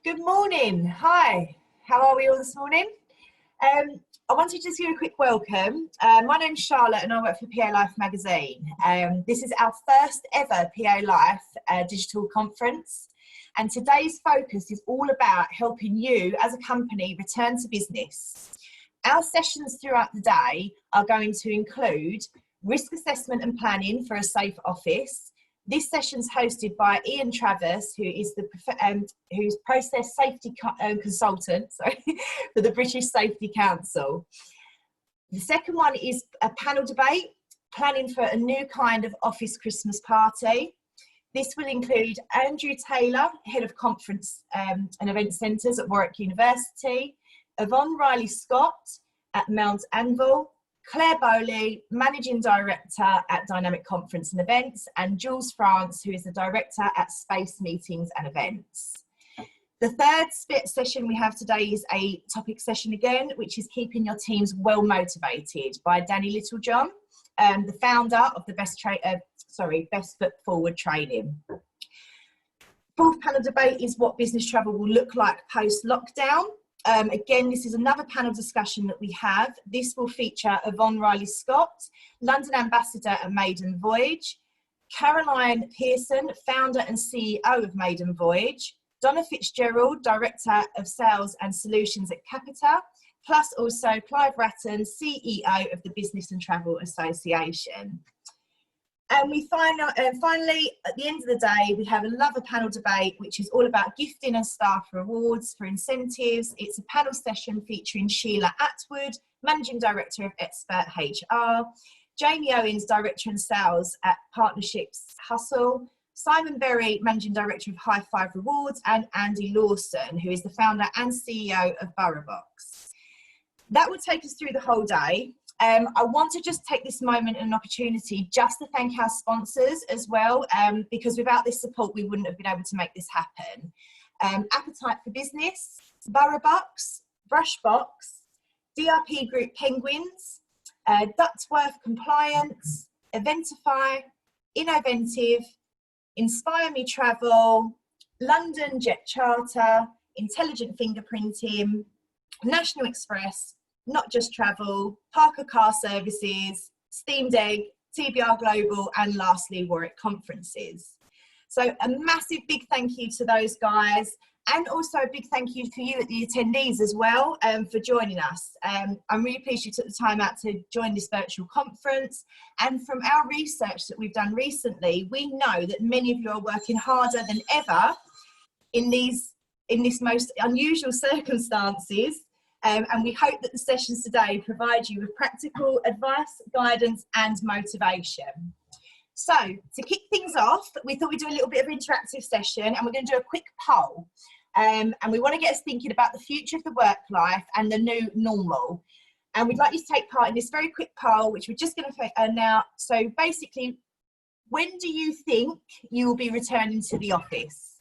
Good morning. Hi. How are we all this morning? I wanted to just give you a quick welcome. My name's Charlotte and I work for PA Life magazine. This is our first ever PA Life digital conference. And today's focus is all about helping you as a company return to business. Our sessions throughout the day are going to include risk assessment and planning for a safe office. This session's hosted by Travers, who is who's process safety consultant for the British Safety Council. The second one is a panel debate, planning for a new kind of office Christmas party. This will include Andrew Taylor, Head of Conference and Event Centres at Warwick University, Yvonne Riley-Scott at Mount Anvil, Claire Bowley, Managing Director at Dynamic Conference and Events, and Jules France, who is the Director at Space Meetings and Events. The third session we have today is a topic session again, which is keeping your teams well motivated, by Danny Littlejohn, the founder of the Best Foot Forward Training. Fourth panel debate is what business travel will look like post-lockdown. Again, this is another panel discussion that we have. This will feature Yvonne Riley-Scott, London Ambassador at Maiden Voyage, Caroline Pearson, Founder and CEO of Maiden Voyage, Donna Fitzgerald, Director of Sales and Solutions at Capita, plus also Clive Ratton, CEO of the Business and Travel Association. And we finally, at the end of the day, we have another panel debate, which is all about gifting and staff rewards for incentives. It's a panel session featuring Sheila Atwood, Managing Director of Expert HR, Jamie Owens, Director in Sales at Partnerships Hustle, Simon Berry, Managing Director of High Five Rewards, and Andy Lawson, who is the founder and CEO of BoroBox. That would take us through the whole day. I want to just take this moment and an opportunity just to thank our sponsors as well, because without this support, we wouldn't have been able to make this happen. Appetite for Business, BoroBox, Brushbox, DRP Group Penguins, Ductworth Compliance, Eventify, Innoventive, Inspire Me Travel, London Jet Charter, Intelligent Fingerprinting, National Express, Not Just Travel, Parker Car Services, Steamed Egg, TBR Global, and lastly, Warwick Conferences. So a massive big thank you to those guys, and also a big thank you to you, the attendees as well, for joining us. I'm really pleased you took the time out to join this virtual conference. And from our research that we've done recently, we know that many of you are working harder than ever in this most unusual circumstances. And we hope that the sessions today provide you with practical advice, guidance, and motivation. So, to kick things off, we thought we'd do a little bit of an interactive session, and we're going to do a quick poll. And we want to get us thinking about the future of the work life and the new normal. And we'd like you to take part in this very quick poll, which we're just going to now. So, basically, when do you think you will be returning to the office?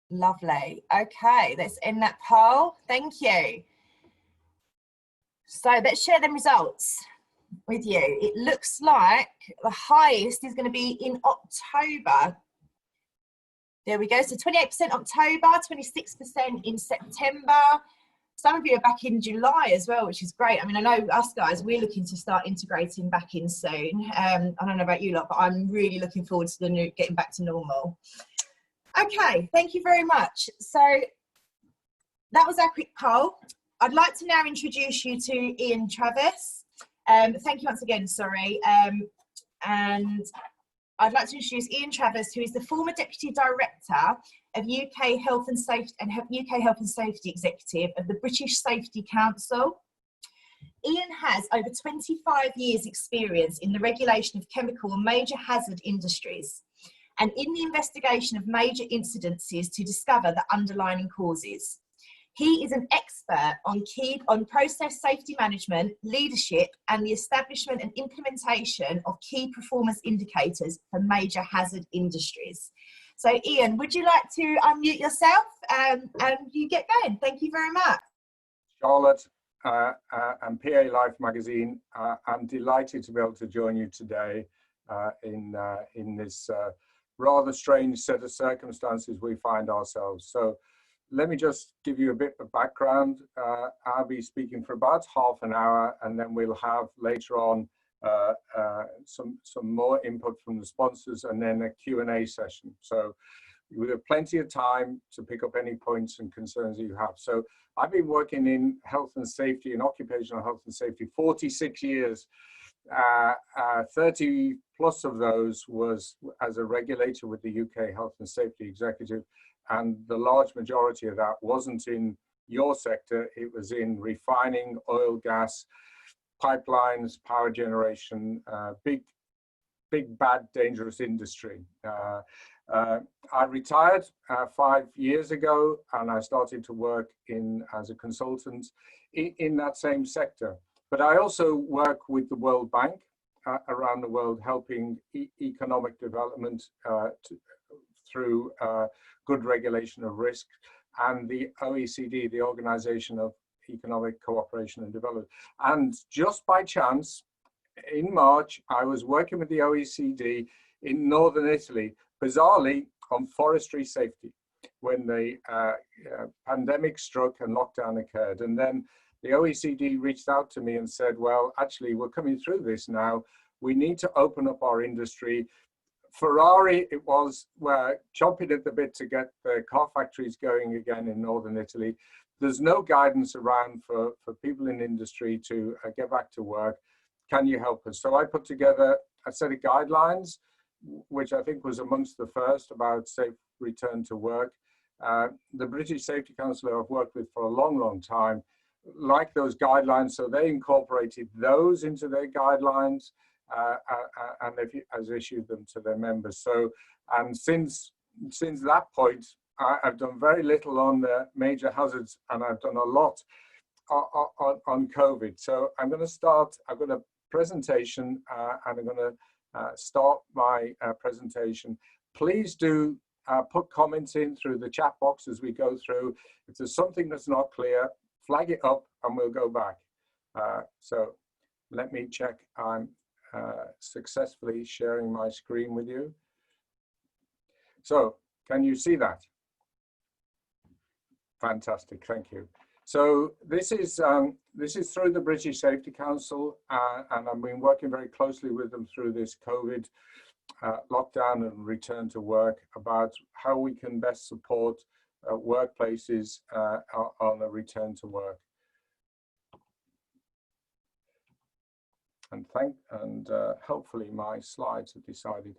Lovely. Okay, let's end that poll. Thank you. So let's share them results with you. It looks like the highest is going to be in October. There we go. So 28% October, 26% in September. Some of you are back in July as well, which is great. I mean, I know us guys, we're looking to start integrating back in soon. I don't know about you lot, but I'm really looking forward to getting back to normal. Okay, thank you very much. So that was our quick poll. I'd like to now introduce you to Travers. Thank you once again, sorry. And I'd like to introduce Travers, who is the former Deputy Director of UK Health and Safety Executive of the British Safety Council. Ian has over 25 years experience in the regulation of chemical and major hazard industries, and in the investigation of major incidences to discover the underlying causes. He is an expert on process safety management, leadership, and the establishment and implementation of key performance indicators for major hazard industries. So Ian, would you like to unmute yourself and you get going? Thank you very much. Charlotte and PA Life magazine, I'm delighted to be able to join you today in this rather strange set of circumstances we find ourselves. So let me just give you a bit of background. I'll be speaking for about half an hour, and then we'll have later on some more input from the sponsors, and then a Q&A session. So we have plenty of time to pick up any points and concerns you have. So I've been working in health and safety and occupational health and safety 46 years. 30 plus of those was as a regulator with the UK Health and Safety Executive, and the large majority of that wasn't in your sector, it was in refining, oil, gas, pipelines, power generation, big, bad, dangerous industry. I retired 5 years ago, and I started to work as a consultant in that same sector. But I also work with the World Bank around the world, helping economic development through good regulation of risk, and the OECD, the Organization of Economic Cooperation and Development. And just by chance, in March, I was working with the OECD in northern Italy, bizarrely on forestry safety, when the pandemic struck and lockdown occurred. And then the OECD reached out to me and said, well, actually, we're coming through this now. We need to open up our industry. Ferrari, it was, were chomping at the bit to get the car factories going again in northern Italy. There's no guidance around for people in industry to get back to work. Can you help us? So I put together a set of guidelines, which I think was amongst the first about safe return to work. The British Safety Council I've worked with for a long, long time, like those guidelines, so they incorporated those into their guidelines and has issued them to their members. So, and since that point, I've done very little on the major hazards, and I've done a lot on COVID. So I'm going to start, I've got a presentation, and I'm going to start my presentation. Please do put comments in through the chat box as we go through. If there's something that's not clear, flag it up and we'll go back. So let me check I'm successfully sharing my screen with you. So can you see that? Fantastic, thank you. So this is through the British Safety Council, and I've been working very closely with them through this COVID lockdown and return to work about how we can best support workplaces on a return to work. And hopefully my slides have decided,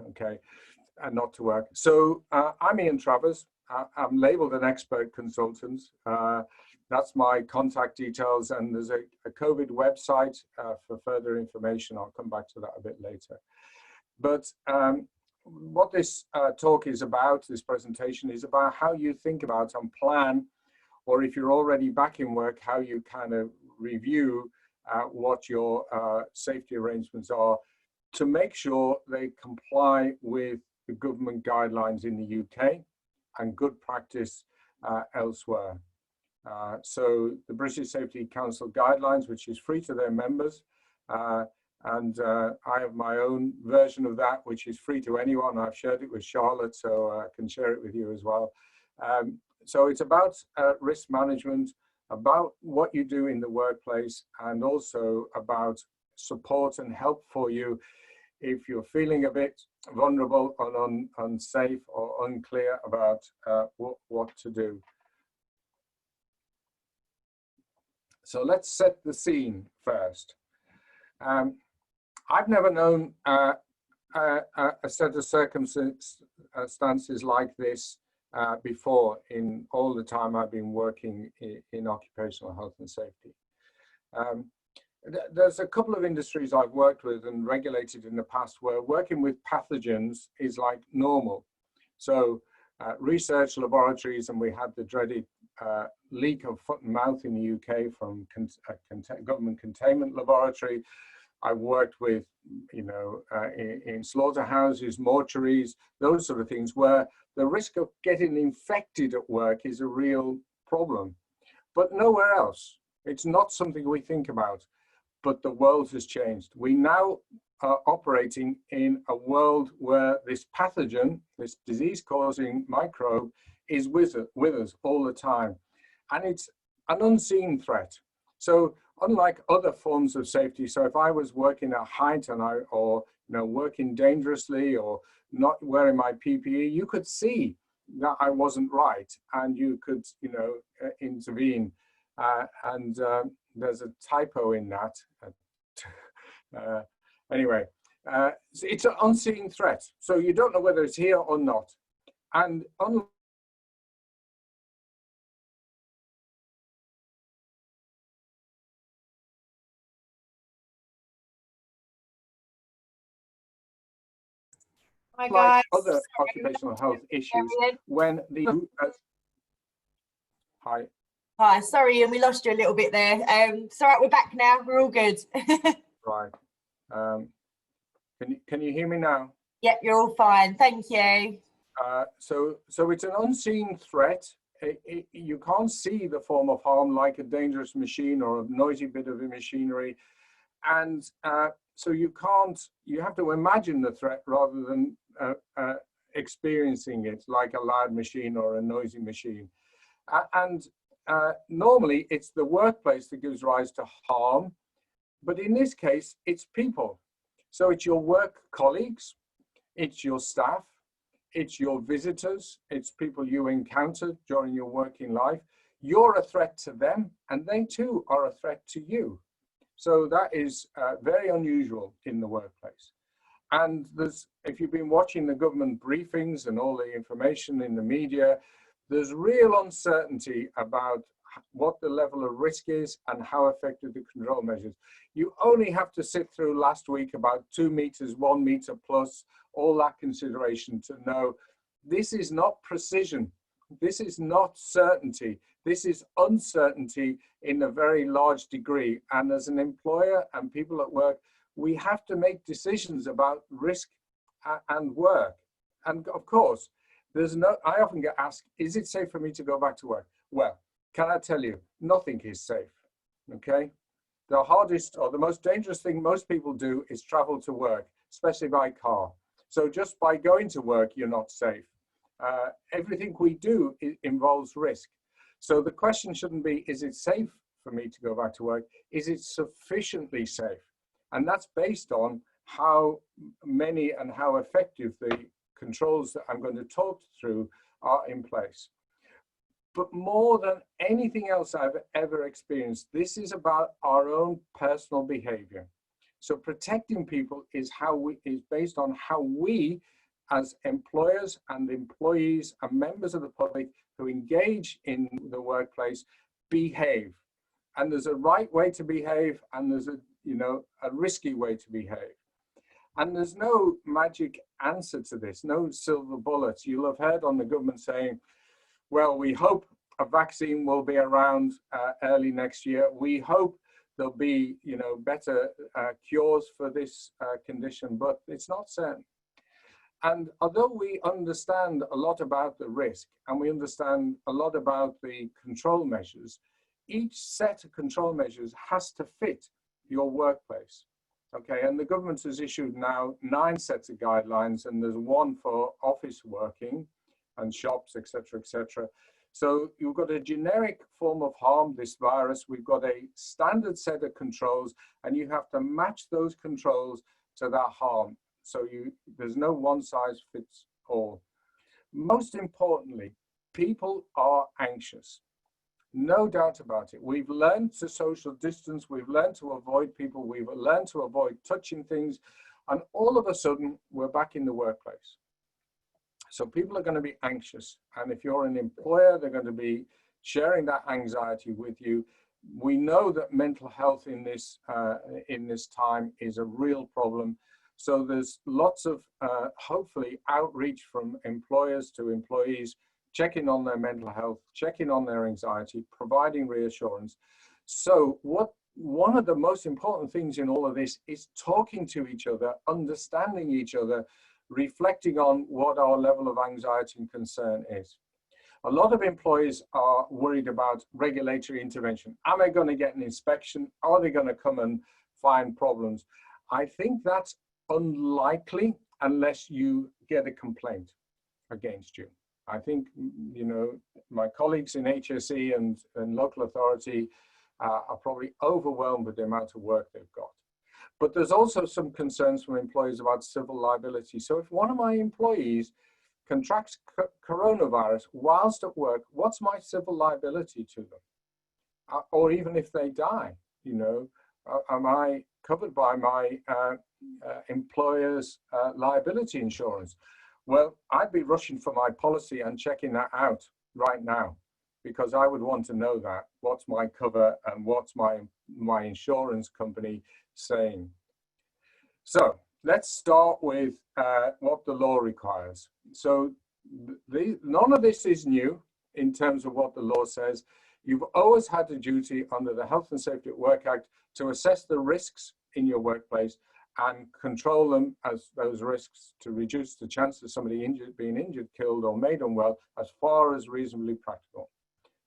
okay, not to work. So I'm Ian Travers. I'm labeled an expert consultant. That's my contact details, and there's a COVID website for further information. I'll come back to that a bit later. But what this talk is about, this presentation, is about how you think about and plan, or if you're already back in work, how you kind of review what your safety arrangements are to make sure they comply with the government guidelines in the UK and good practice elsewhere. So the British Safety Council guidelines, which is free to their members, and I have my own version of that, which is free to anyone. I've shared it with Charlotte, so I can share it with you as well. So it's about risk management, about what you do in the workplace, and also about support and help for you if you're feeling a bit vulnerable or unsafe or unclear about what to do. So let's set the scene first. I've never known a set of circumstances like this before in all the time I've been working in occupational health and safety. There's a couple of industries I've worked with and regulated in the past where working with pathogens is like normal. So research laboratories, and we had the dreaded leak of foot and mouth in the UK from a government containment laboratory. I've worked with, in slaughterhouses, mortuaries, those sort of things, where the risk of getting infected at work is a real problem. But nowhere else. It's not something we think about. But the world has changed. We now are operating in a world where this pathogen, this disease-causing microbe, is with us all the time. And it's an unseen threat. So unlike other forms of safety, so if I was working at height or working dangerously or not wearing my PPE, you could see that I wasn't right, and you could intervene. There's a typo in that. Anyway, it's an unseen threat, so you don't know whether it's here or not. And Hi like guys. other occupational health issues, when the Hi, sorry, and we lost you a little bit there. It's all right, we're back now. We're all good. right. Can you hear me now? Yep, you're all fine. Thank you. So it's an unseen threat. You can't see the form of harm like a dangerous machine or a noisy bit of machinery, and so you have to imagine the threat rather than experiencing it like a loud machine or a noisy machine. Normally it's the workplace that gives rise to harm, but in this case it's people. So it's your work colleagues, it's your staff, it's your visitors, it's people you encounter during your working life. You're a threat to them, and they too are a threat to you. So that is very unusual in the workplace. And if you've been watching the government briefings and all the information in the media, there's real uncertainty about what the level of risk is and how effective the control measures. You only have to sit through last week about 2 meters, 1 meter plus, all that consideration to know this is not precision. This is not certainty. This is uncertainty in a very large degree. And as an employer and people at work, we have to make decisions about risk and work. And of course, I often get asked, is it safe for me to go back to work? Well, can I tell you, nothing is safe, okay? The hardest or the most dangerous thing most people do is travel to work, especially by car. So just by going to work, you're not safe. Everything we do involves risk. So the question shouldn't be, is it safe for me to go back to work? Is it sufficiently safe? And that's based on how many and how effective the controls that I'm going to talk through are in place. But more than anything else I've ever experienced, this is about our own personal behavior. So protecting people is based on how we, as employers and employees and members of the public who engage in the workplace, behave. And there's a right way to behave, and there's a risky way to behave. And there's no magic answer to this, no silver bullets. You'll have heard on the government saying, well, we hope a vaccine will be around early next year. We hope there'll be, better cures for this condition, but it's not certain. And although we understand a lot about the risk and we understand a lot about the control measures, each set of control measures has to fit your workplace. Okay, and the government has issued now 9 sets of guidelines, and there's one for office working and shops, etc., etc. So you've got a generic form of harm, this virus. We've got a standard set of controls, and you have to match those controls to that harm. So there's no one size fits all. Most importantly, people are anxious. No doubt about it. We've learned to social distance. We've learned to avoid people. We've learned to avoid touching things. And all of a sudden, we're back in the workplace. So people are going to be anxious. And if you're an employer, they're going to be sharing that anxiety with you. We know that mental health in this time is a real problem. So there's lots of, hopefully, outreach from employers to employees checking on their mental health, checking on their anxiety, providing reassurance. So one of the most important things in all of this is talking to each other, understanding each other, reflecting on what our level of anxiety and concern is. A lot of employees are worried about regulatory intervention. Am I going to get an inspection? Are they going to come and find problems? I think that's unlikely unless you get a complaint against you. I think, you know, my colleagues in HSE and local authority are probably overwhelmed with the amount of work they've got. But there's also some concerns from employees about civil liability. So if one of my employees contracts coronavirus whilst at work, what's my civil liability to them? Or even if they die, you know, am I covered by my employer's liability insurance? Well, I'd be rushing for my policy and checking that out right now, because I would want to know that. What's my cover and what's my insurance company saying? So let's start with what the law requires. So none of this is new in terms of what the law says. You've always had a duty under the Health and Safety at Work Act to assess the risks in your workplace and control them as those risks to reduce the chance of somebody being injured, killed, or made unwell as far as reasonably practical.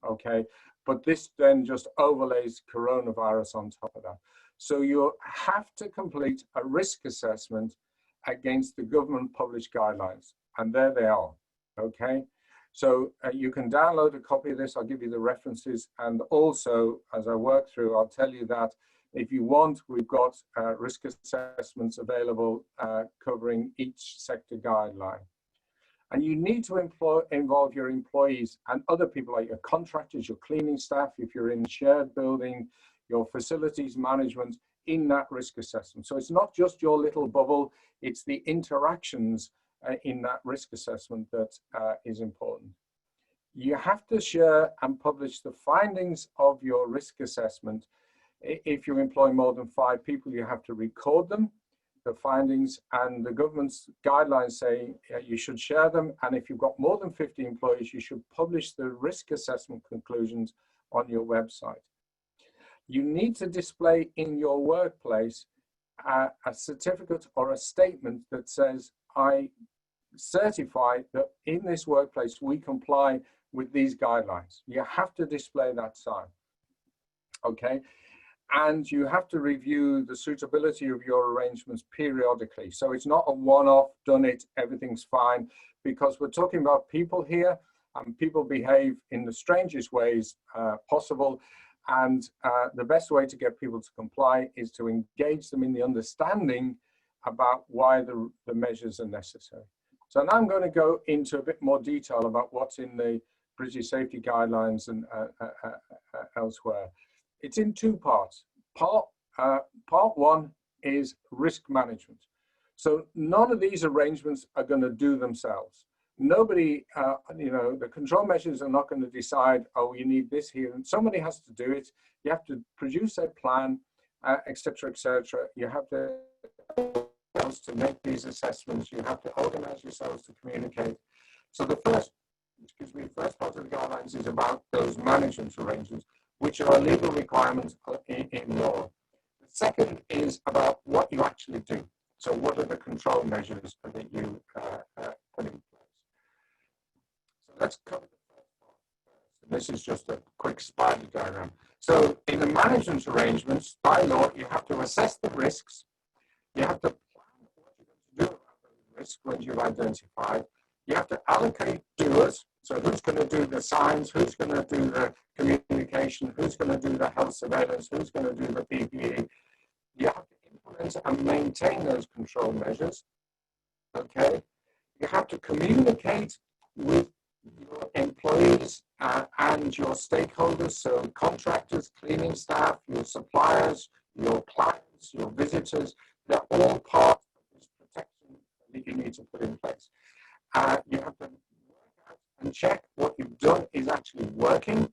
Okay, but this then just overlays coronavirus on top of that. So you have to complete a risk assessment against the government published guidelines, and there they are. Okay, so you can download a copy of this. I'll give you the references, and also as I work through, I'll tell you that if you want, we've got risk assessments available covering each sector guideline. And you need to involve your employees and other people like your contractors, your cleaning staff, if you're in shared building, your facilities management in that risk assessment. So it's not just your little bubble, it's the interactions in that risk assessment that is important. You have to share and publish the findings of your risk assessment. If you employ more than 5 people, you have to record them, the findings, and the government's guidelines say you should share them. And if you've got more than 50 employees, you should publish the risk assessment conclusions on your website. You need to display in your workplace a certificate or a statement that says, I certify that in this workplace we comply with these guidelines. You have to display that sign. Okay. And you have to review the suitability of your arrangements periodically. So it's not a one-off, done it, everything's fine, because we're talking about people here, and people behave in the strangest ways possible. And the best way to get people to comply is to engage them in the understanding about why the measures are necessary. So now I'm going to go into a bit more detail about what's in the British Safety Guidelines and elsewhere. It's in 2 parts. Part 1 is risk management. So none of these arrangements are going to do themselves. Nobody, you know, the control measures are not going to decide, oh, you need this here. And somebody has to do it. You have to produce a plan, et cetera, et cetera. You have to make these assessments. You have to organize yourselves to communicate. So the first part of the guidelines is about those management arrangements, which are a legal requirement in law. The second is about what you actually do. So what are the control measures that you put in place? So let's cover the first part first. This is just a quick spider diagram. So in the management arrangements, by law, you have to assess the risks. You have to plan what you're going to do about those risks once you've identified. You have to allocate doers. So who's going to do the signs, who's going to do the communication, who's going to do the health surveillance, who's going to do the PPE. You have to implement and maintain those control measures, okay? You have to communicate with your employees and your stakeholders, so contractors, cleaning staff, your suppliers, your clients, your visitors. They're all part of this protection that you need to put in place. You have to and check what you've done is actually working.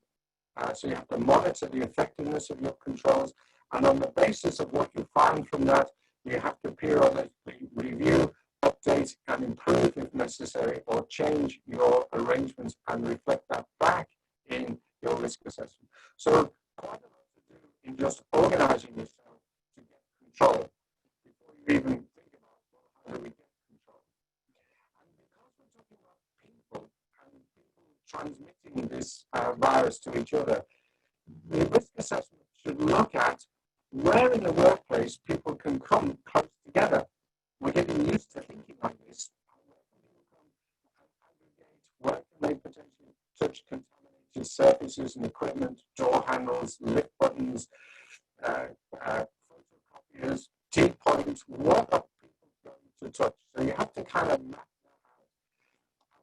So you have to monitor the effectiveness of your controls. And on the basis of what you find from that, you have to periodically review, update and improve if necessary, or change your arrangements and reflect that back in your risk assessment. So quite a lot to do in just organizing yourself to get control before you even think about, well, how do we get control? And because we're talking about people and people transmitting this virus to each other, the risk assessment should look at where in the workplace people can come close together. We're getting used to thinking like this. Where can they potentially touch contaminated surfaces and equipment, door handles, lift buttons, photocopiers, tea points? What are people going to touch? So you have to kind of map that out.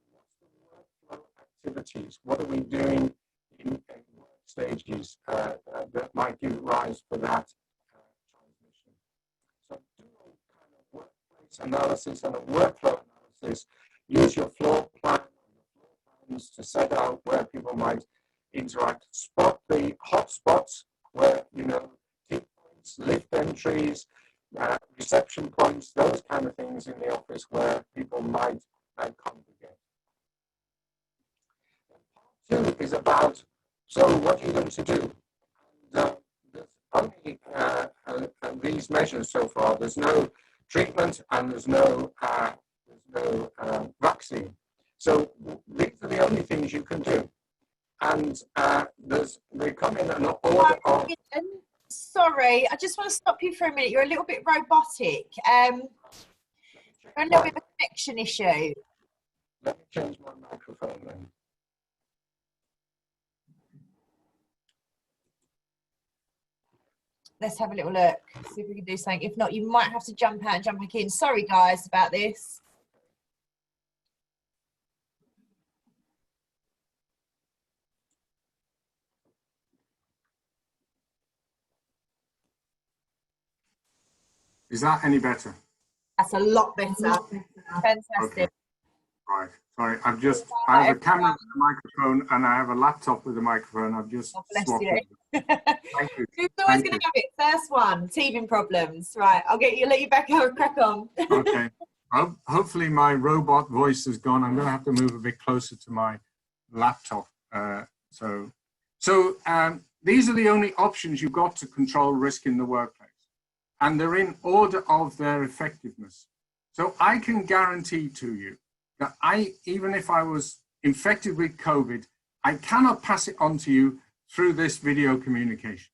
And what's the workflow activities? What are we doing in work stages that might give rise for that transmission? So do a kind of workplace analysis and a workflow analysis. Use your floor plan to set out where people might interact. Spot the hot spots where, tea points, lift entries, reception points, those kind of things in the office where people might congregate. Part 2 is about, so what are you going to do? And, there's only these measures so far. There's no treatment and there's no vaccine. So these are the only things you can do. And they come in an order of... Sorry, I just want to stop you for a minute. You're a little bit robotic. A little bit of a connection issue. Let me change my microphone then. Let's have a little look, see if we can do something. If not, you might have to jump out and jump back in. Sorry, guys, about this. Is that any better? That's a lot better. Fantastic. Okay. Right. Sorry, I have a camera with a microphone and I have a laptop with a microphone. I've just swapped it. Thank you. Who's always going to have it? First one, teething problems. Right, let you back out and crack on. Okay. Hopefully my robot voice is gone. I'm going to have to move a bit closer to my laptop. So these are the only options you've got to control risk in the workplace. And they're in order of their effectiveness. So I can guarantee to you that even if I was infected with COVID, I cannot pass it on to you through this video communication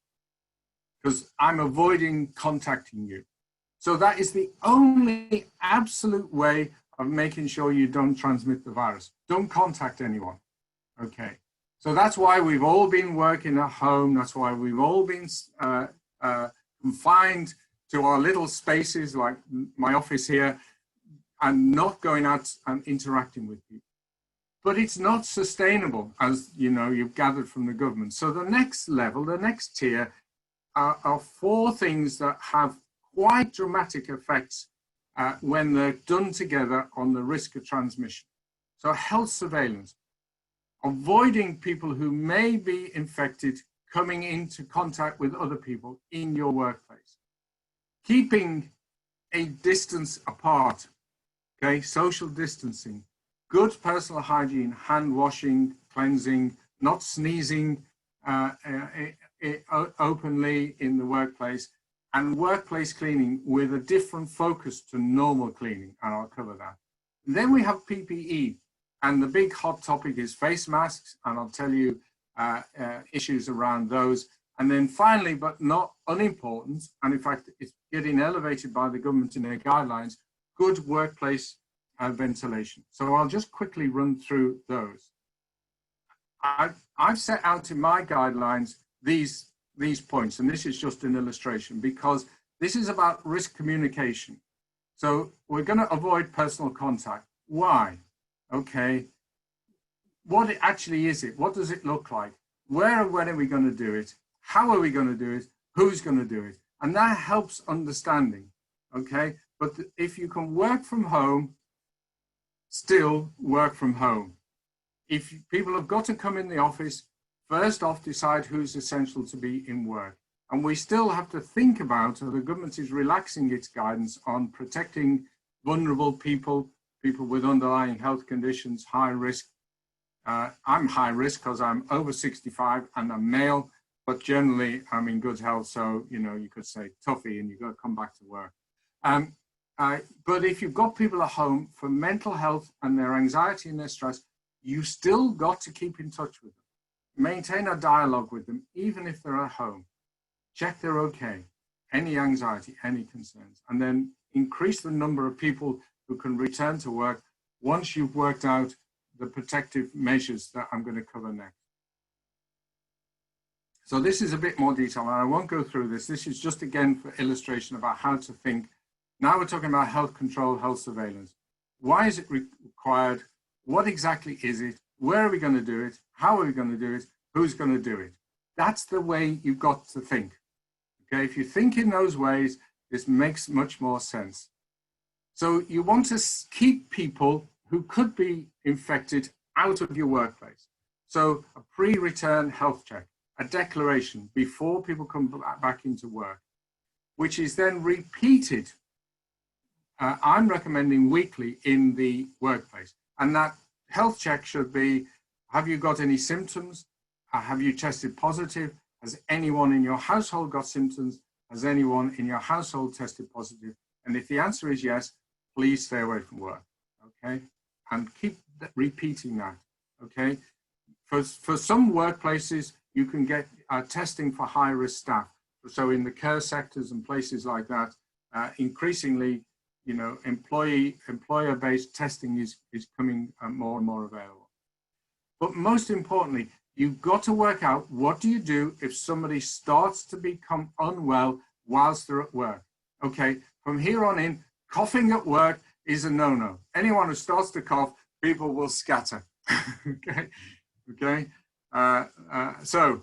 because I'm avoiding contacting you. So that is the only absolute way of making sure you don't transmit the virus. Don't contact anyone, okay? So that's why we've all been working at home. That's why we've all been confined to our little spaces like my office here and not going out and interacting with people. But it's not sustainable, as you've gathered from the government. So the next level, the next tier are 4 things that have quite dramatic effects when they're done together on the risk of transmission. So health surveillance, avoiding people who may be infected coming into contact with other people in your workplace. Keeping a distance apart, okay, social distancing, good personal hygiene, hand washing, cleansing, not sneezing openly in the workplace, and workplace cleaning with a different focus to normal cleaning, and I'll cover that. And then we have PPE, and the big hot topic is face masks, and I'll tell you issues around those. And then finally, but not unimportant, and in fact, it's getting elevated by the government in their guidelines, good workplace ventilation. So I'll just quickly run through those. I've set out in my guidelines these points, and this is just an illustration because this is about risk communication. So we're going to avoid personal contact. Why? Okay. What actually is it? What does it look like? Where and when are we going to do it? How are we going to do it? Who's going to do it? And that helps understanding, okay? But if you can work from home, still work from home. If people have got to come in the office, first off, decide who's essential to be in work. And we still have to think about, the government is relaxing its guidance on protecting vulnerable people, people with underlying health conditions, high risk. I'm high risk because I'm over 65 and I'm male, but generally I'm in good health. So, you know, you could say toughy and you've got to come back to work. But if you've got people at home for mental health and their anxiety and their stress, you still got to keep in touch with them. Maintain a dialogue with them, even if they're at home. Check they're okay, any anxiety, any concerns, and then increase the number of people who can return to work once you've worked out the protective measures that I'm going to cover next. So this is a bit more detail, and I won't go through this. This is just again for illustration about how to think. Now we're talking about health control, health surveillance. Why is it required? What exactly is it? Where are we going to do it? How are we going to do it? Who's going to do it? That's the way you've got to think. Okay, if you think in those ways, this makes much more sense. So you want to keep people who could be infected out of your workplace. So a pre-return health check, a declaration before people come back into work, which is then repeated. I'm recommending weekly in the workplace. And that health check should be, have you got any symptoms? Have you tested positive? Has anyone in your household got symptoms? Has anyone in your household tested positive? And if the answer is yes, please stay away from work, okay? And keep repeating that, okay? For some workplaces, you can get testing for high-risk staff. So in the care sectors and places like that, increasingly, you know, employer-based testing is coming more and more available. But most importantly, you've got to work out, what do you do if somebody starts to become unwell whilst they're at work? Okay, from here on in, coughing at work is a no-no. Anyone who starts to cough, people will scatter. Okay. So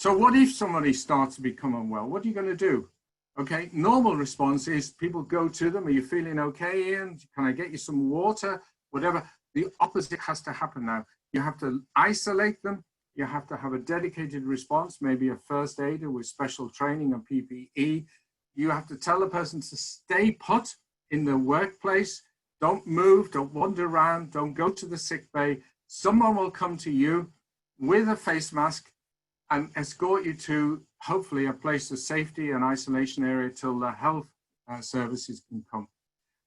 what if somebody starts to become unwell? What are you going to do? Okay, normal response is people go to them. Are you feeling okay, Ian? Can I get you some water? Whatever. The opposite has to happen now. You have to isolate them. You have to have a dedicated response, maybe a first aider with special training and PPE. You have to tell the person to stay put in the workplace. Don't move, don't wander around, don't go to the sick bay. Someone will come to you with a face mask and escort you to hopefully a place of safety and isolation area till the health services can come.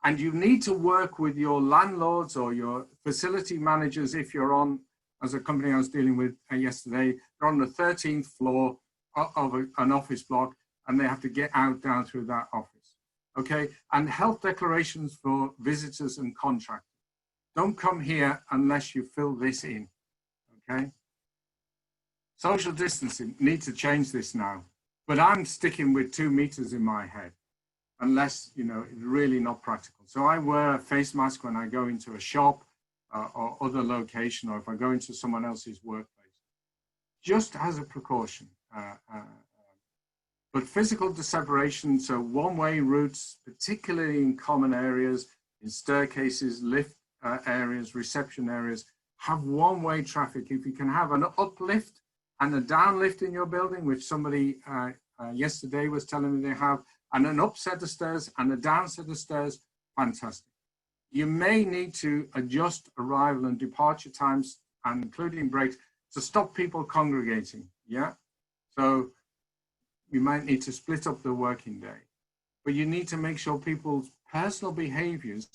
And you need to work with your landlords or your facility managers if you're on, as a company I was dealing with yesterday, they're on the 13th floor of an office block and they have to get out down through that office, okay? And health declarations for visitors and contractors. Don't come here unless you fill this in, okay? Social distancing, need to change this now, but I'm sticking with 2 meters in my head, unless, you know, it's really not practical. So I wear a face mask when I go into a shop or other location, or if I go into someone else's workplace, just as a precaution. But physical separation, so one-way routes, particularly in common areas, in staircases, lift areas, reception areas, have one-way traffic. If you can have an uplift and a downlift in your building, which somebody yesterday was telling me they have, and an up set of stairs and a down set of stairs, fantastic. You may need to adjust arrival and departure times, and including breaks, to stop people congregating, yeah? So you might need to split up the working day, but you need to make sure people's personal behaviors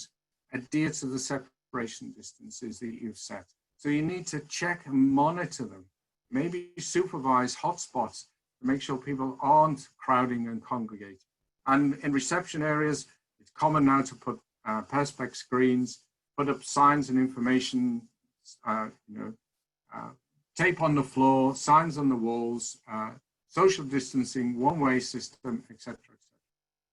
adhere to the separation distances that you've set. So you need to check and monitor them, maybe supervise hotspots to make sure people aren't crowding and congregating. And in reception areas, it's common now to put perspex screens, put up signs and information, tape on the floor, signs on the walls, social distancing, one-way system, etc.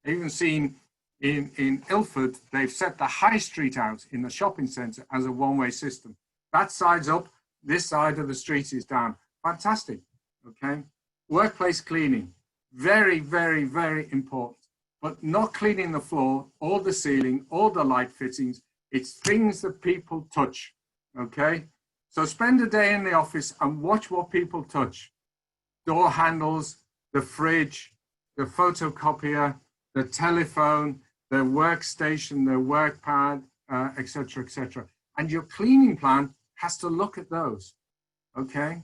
I've even seen in Ilford, they've set the high street out in the shopping centre as a one-way system. That side's up, this side of the street is down. Fantastic, okay? Workplace cleaning, very, very, very important. But not cleaning the floor or the ceiling or the light fittings. It's things that people touch, okay? So spend a day in the office and watch what people touch. Door handles, the fridge, the photocopier, the telephone, their workstation, their work pad, etc., etc. And your cleaning plan has to look at those, okay?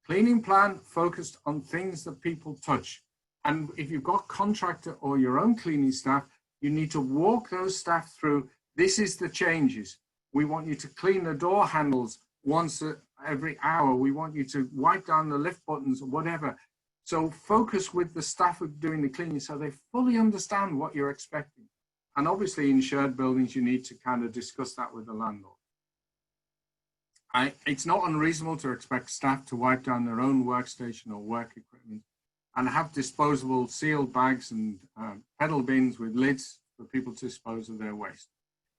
Cleaning plan focused on things that people touch. And if you've got contractor or your own cleaning staff, you need to walk those staff through, this is the changes. We want you to clean the door handles once every hour. We want you to wipe down the lift buttons or whatever. So focus with the staff who are doing the cleaning so they fully understand what you're expecting. And obviously in shared buildings, you need to kind of discuss that with the landlord. It's not unreasonable to expect staff to wipe down their own workstation or work equipment and have disposable sealed bags and pedal bins with lids for people to dispose of their waste.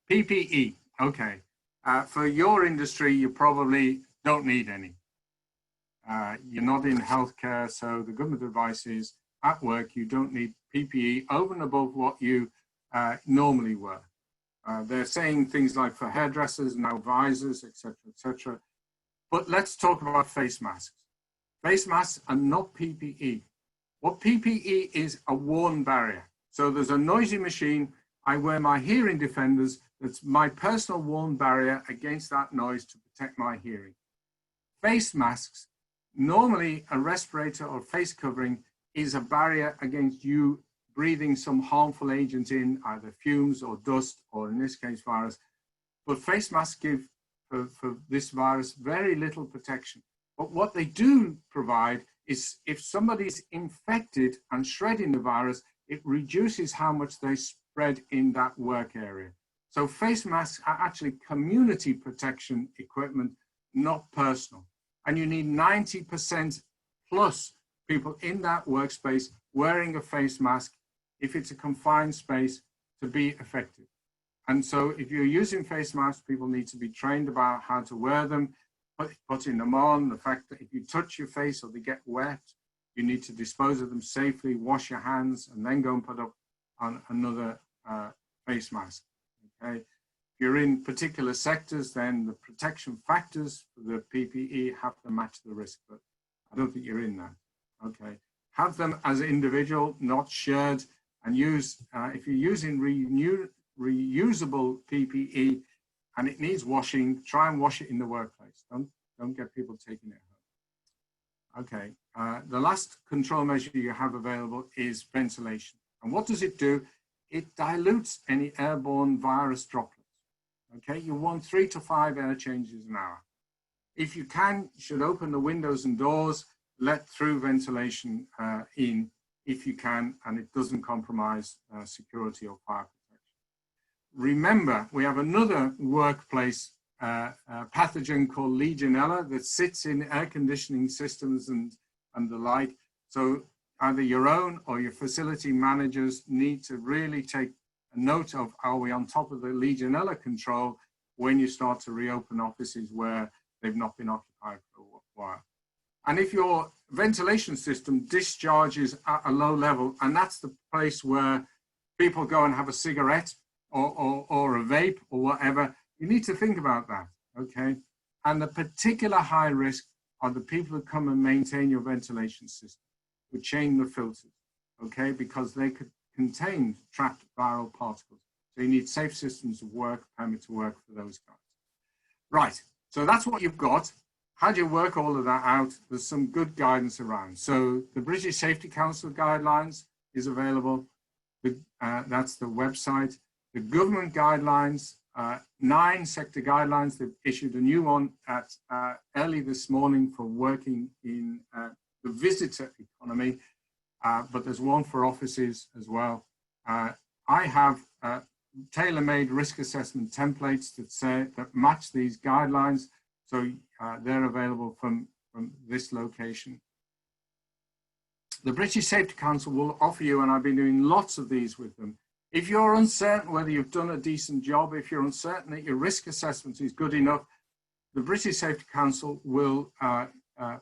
PPE, okay. For your industry, you probably don't need any. You're not in healthcare, so the government advice is at work, you don't need PPE over and above what you normally wear. They're saying things like for hairdressers, now visors, etc., etc. But let's talk about face masks. Face masks are not PPE. What PPE is a worn barrier. So there's a noisy machine. I wear my hearing defenders. That's my personal worn barrier against that noise to protect my hearing. Face masks, normally a respirator or face covering is a barrier against you breathing some harmful agent in, either fumes or dust, or in this case, virus. But face masks give, for this virus, very little protection. But what they do provide is if somebody's infected and shedding the virus, it reduces how much they spread in that work area. So face masks are actually community protection equipment, not personal. And you need 90% plus people in that workspace wearing a face mask if it's a confined space to be effective. And so if you're using face masks, people need to be trained about how to wear them, putting them on, the fact that if you touch your face or they get wet, you need to dispose of them safely, wash your hands, and then go and put up on another face mask, okay? If you're in particular sectors, then the protection factors for the PPE have to match the risk, but I don't think you're in that, okay? Have them as an individual, not shared, and use, if you're using reusable PPE and it needs washing, try and wash it in the workplace. Don't get people taking it home. Okay, the last control measure you have available is ventilation. And what does it do? It dilutes any airborne virus droplets. Okay, you want 3 to 5 air changes an hour. If you can, you should open the windows and doors, let through ventilation in if you can, and it doesn't compromise security or fire protection. Remember, we have another workplace pathogen called Legionella that sits in air conditioning systems and the like. So either your own or your facility managers need to really take a note of, are we on top of the Legionella control when you start to reopen offices where they've not been occupied for a while. And if your ventilation system discharges at a low level, and that's the place where people go and have a cigarette or a vape or whatever, you need to think about that, okay? And the particular high risk are the people who come and maintain your ventilation system, who change the filters, okay? Because they could contain trapped viral particles. So you need safe systems of work, permit to work for those guys. Right, so that's what you've got. How do you work all of that out? There's some good guidance around. So the British Safety Council guidelines is available. That's the website. The government guidelines, 9 sector guidelines. They've issued a new one at early this morning for working in the visitor economy, but there's one for offices as well. I have tailor-made risk assessment templates that match these guidelines. So they're available from this location. The British Safety Council will offer you, and I've been doing lots of these with them, if you're uncertain whether you've done a decent job, if you're uncertain that your risk assessment is good enough, the British Safety Council will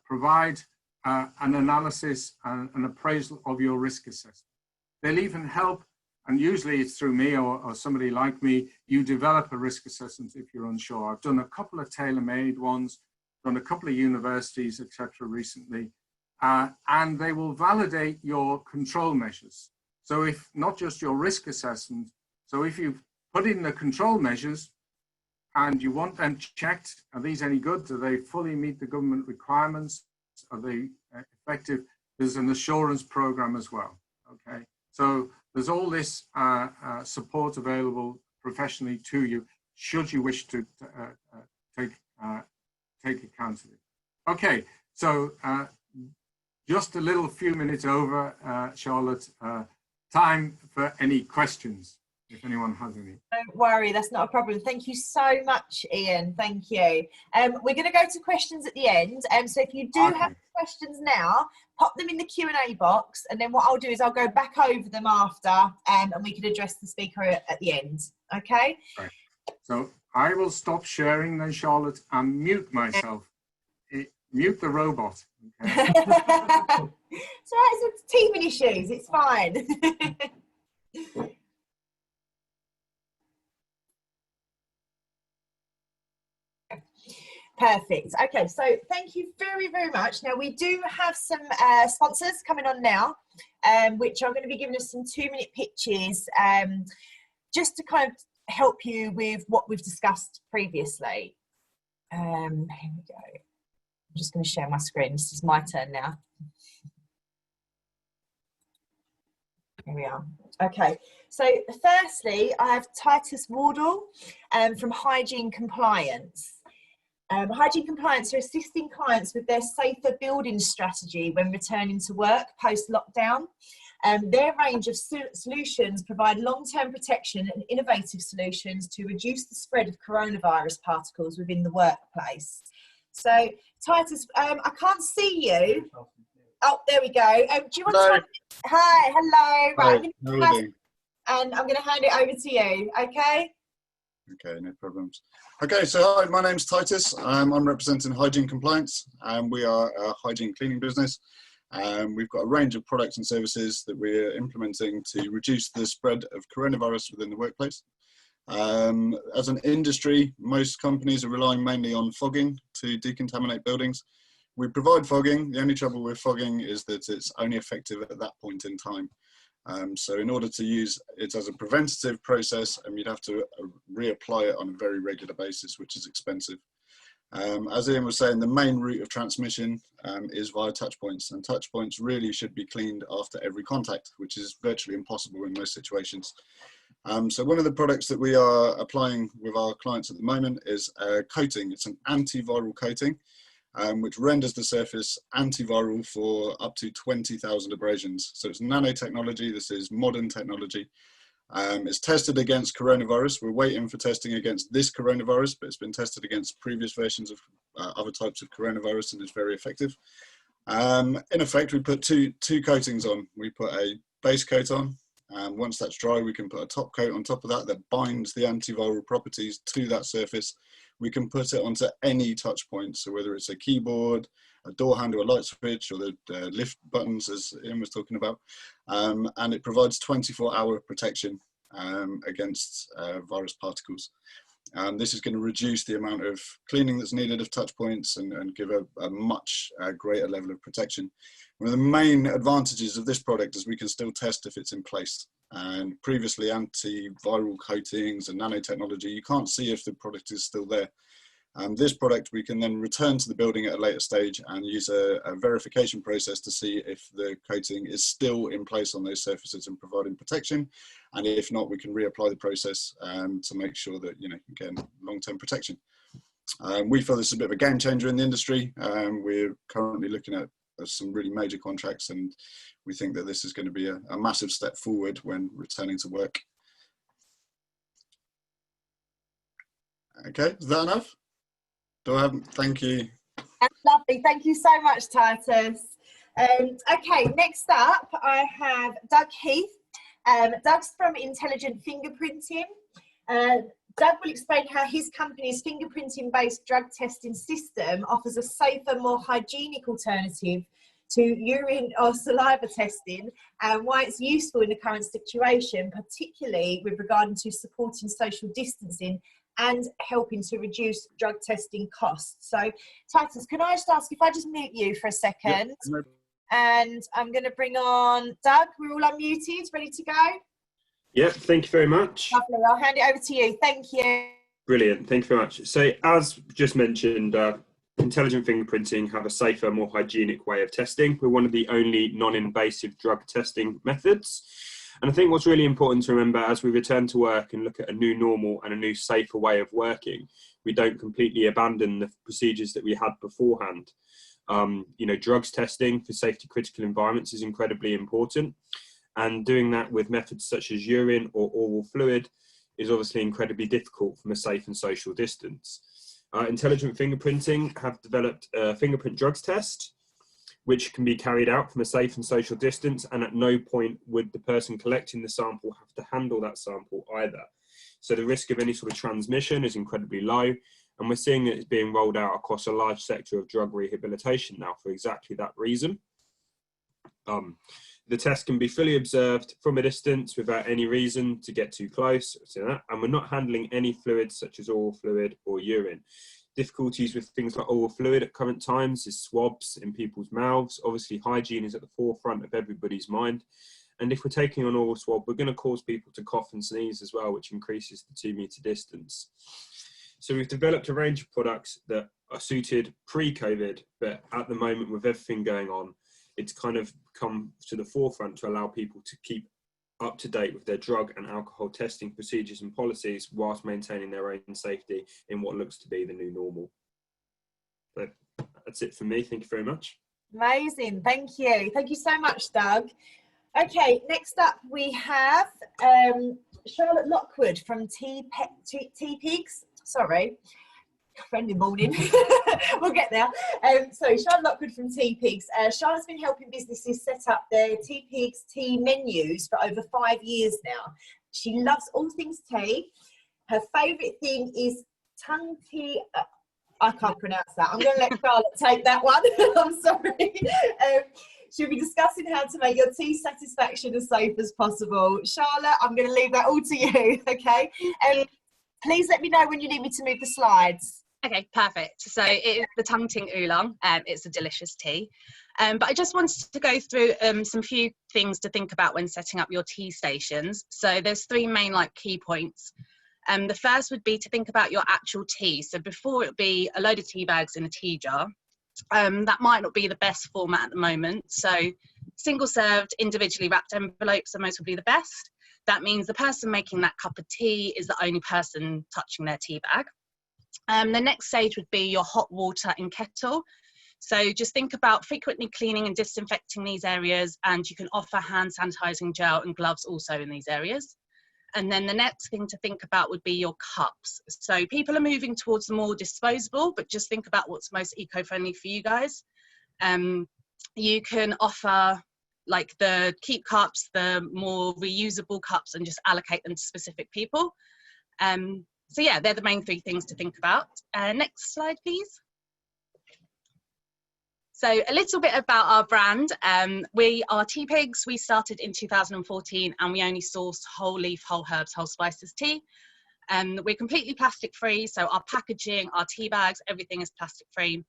provide an analysis and an appraisal of your risk assessment. They'll even help, and usually it's through me or somebody like me, you develop a risk assessment if you're unsure. I've done a couple of tailor-made ones, done a couple of universities, etc. recently, and they will validate your control measures. So if not just your risk assessment, So if you've put in the control measures and you want them checked, are these any good? Do they fully meet the government requirements? Are they effective? There's an assurance program as well. Okay, so there's all this support available professionally to you, should you wish to take account of it. Okay, so just a little few minutes over, Charlotte. Time for any questions, if anyone has any. Don't worry, that's not a problem. Thank you so much, Ian. Thank you. We're going to go to questions at the end. So if you do have questions now, pop them in the Q&A box, and then what I'll do is I'll go back over them after, and we can address the speaker at the end. Okay? Right. So I will stop sharing then, Charlotte, and mute myself. Mute the robot. Okay? It's all right, it's teething issues. It's fine. Perfect. Okay, so thank you very, very much. Now, we do have some sponsors coming on now, which are going to be giving us some 2-minute pitches, just to kind of help you with what we've discussed previously. Here we go. I'm just going to share my screen. This is my turn now. Here we are. Okay, so firstly, I have Titus Wardle from Hygiene Compliance. Hygiene Compliance are assisting clients with their safer building strategy when returning to work post-lockdown. Their range of solutions provide long-term protection and innovative solutions to reduce the spread of coronavirus particles within the workplace. So, Titus, I can't see you. Oh, there we go. Do you want to... Hi, hello. Right, and I'm going to hand it over to you, okay? Okay, no problems. Okay, so hi, my name's Titus. I'm representing Hygiene Compliance, and we are a hygiene cleaning business. We've got a range of products and services that we're implementing to reduce the spread of coronavirus within the workplace. As an industry, most companies are relying mainly on fogging to decontaminate buildings. We provide fogging. The only trouble with fogging is that it's only effective at that point in time. So in order to use it as a preventative process, you'd have to reapply it on a very regular basis, which is expensive. As Ian was saying, the main route of transmission is via touch points, and touch points really should be cleaned after every contact, which is virtually impossible in most situations. So one of the products that we are applying with our clients at the moment is a coating. It's an antiviral coating, which renders the surface antiviral for up to 20,000 abrasions. So it's nanotechnology. This is modern technology. It's tested against coronavirus. We're waiting for testing against this coronavirus, but it's been tested against previous versions of other types of coronavirus, and it's very effective. In effect, we put two coatings on. We put a base coat on, and once that's dry, we can put a top coat on top of that binds the antiviral properties to that surface. We can put it onto any touch point, so whether it's a keyboard, a door handle, a light switch, or the lift buttons, as Ian was talking about, and it provides 24-hour protection against virus particles. This is going to reduce the amount of cleaning that's needed of touch points and give a much greater level of protection. One of the main advantages of this product is we can still test if it's in place. And previously, antiviral coatings and nanotechnology, you can't see if the product is still there. This product, we can then return to the building at a later stage and use a verification process to see if the coating is still in place on those surfaces and providing protection. And if not, we can reapply the process to make sure that, again, long-term protection. We feel this is a bit of a game changer in the industry. We're currently looking at some really major contracts, and we think that this is going to be a massive step forward when returning to work. Okay, is that enough? Thank you. That's lovely. Thank you so much, Titus. Okay, next up, I have Doug Heath. Doug's from Intelligent Fingerprinting. Doug will explain how his company's fingerprinting-based drug testing system offers a safer, more hygienic alternative to urine or saliva testing, and why it's useful in the current situation, particularly with regard to supporting social distancing and helping to reduce drug testing costs. So, Titus, can I just ask if I just mute you for a second? Yep. And I'm going to bring on Doug. We're all unmuted, ready to go? Yeah, thank you very much. Lovely. I'll hand it over to you. Thank you. Brilliant, thank you very much. So as just mentioned, intelligent fingerprinting have a safer, more hygienic way of testing. We're one of the only non-invasive drug testing methods. And I think what's really important to remember as we return to work and look at a new normal and a new safer way of working, we don't completely abandon the procedures that we had beforehand. You know, drugs testing for safety critical environments is incredibly important. And doing that with methods such as urine or oral fluid is obviously incredibly difficult from a safe and social distance. Intelligent fingerprinting have developed a fingerprint drugs test, which can be carried out from a safe and social distance, and at no point would the person collecting the sample have to handle that sample either. So the risk of any sort of transmission is incredibly low, and we're seeing that it's being rolled out across a large sector of drug rehabilitation now for exactly that reason. The test can be fully observed from a distance without any reason to get too close, and we're not handling any fluids such as oral fluid or urine. Difficulties with things like oral fluid at current times is swabs in people's mouths. Obviously, hygiene is at the forefront of everybody's mind. And if we're taking an oral swab, we're going to cause people to cough and sneeze as well, which increases the 2-meter distance. So we've developed a range of products that are suited pre-COVID, but at the moment with everything going on, it's kind of come to the forefront to allow people to keep up to date with their drug and alcohol testing procedures and policies whilst maintaining their own safety in what looks to be the new normal. But that's it for me. Thank you very much. Amazing. Thank you. Thank you so much, Doug. Okay, next up we have Charlotte Lockwood from teapigs. Sorry. Friendly morning. We'll get there. So Charlotte Lockwood from teapigs. Charlotte's been helping businesses set up their teapigs tea menus for over 5 years now. She loves all things tea. Her favourite thing is tongue tea. I can't pronounce that. I'm going to let Charlotte take that one. I'm sorry. She'll be discussing how to make your tea satisfaction as safe as possible. Charlotte, I'm going to leave that all to you, okay? Please let me know when you need me to move the slides. Okay, perfect. So it is the tongue ting oolong. It's a delicious tea. But I just wanted to go through some few things to think about when setting up your tea stations. So there's 3 main key points. The first would be to think about your actual tea. So before it would be a load of tea bags in a tea jar. That might not be the best format at the moment. So single served, individually wrapped envelopes are most probably the best. That means the person making that cup of tea is the only person touching their tea bag. The next stage would be your hot water and kettle. So just think about frequently cleaning and disinfecting these areas, and you can offer hand sanitizing gel and gloves also in these areas. And then the next thing to think about would be your cups. So people are moving towards the more disposable, but just think about what's most eco-friendly for you guys. You can offer like the keep cups, the more reusable cups, and just allocate them to specific people. So yeah, they're the main 3 things to think about. Next slide, please. So a little bit about our brand. We are teapigs. We started in 2014 and we only source whole leaf, whole herbs, whole spices tea. We're completely plastic free. So our packaging, our tea bags, everything is plastic free.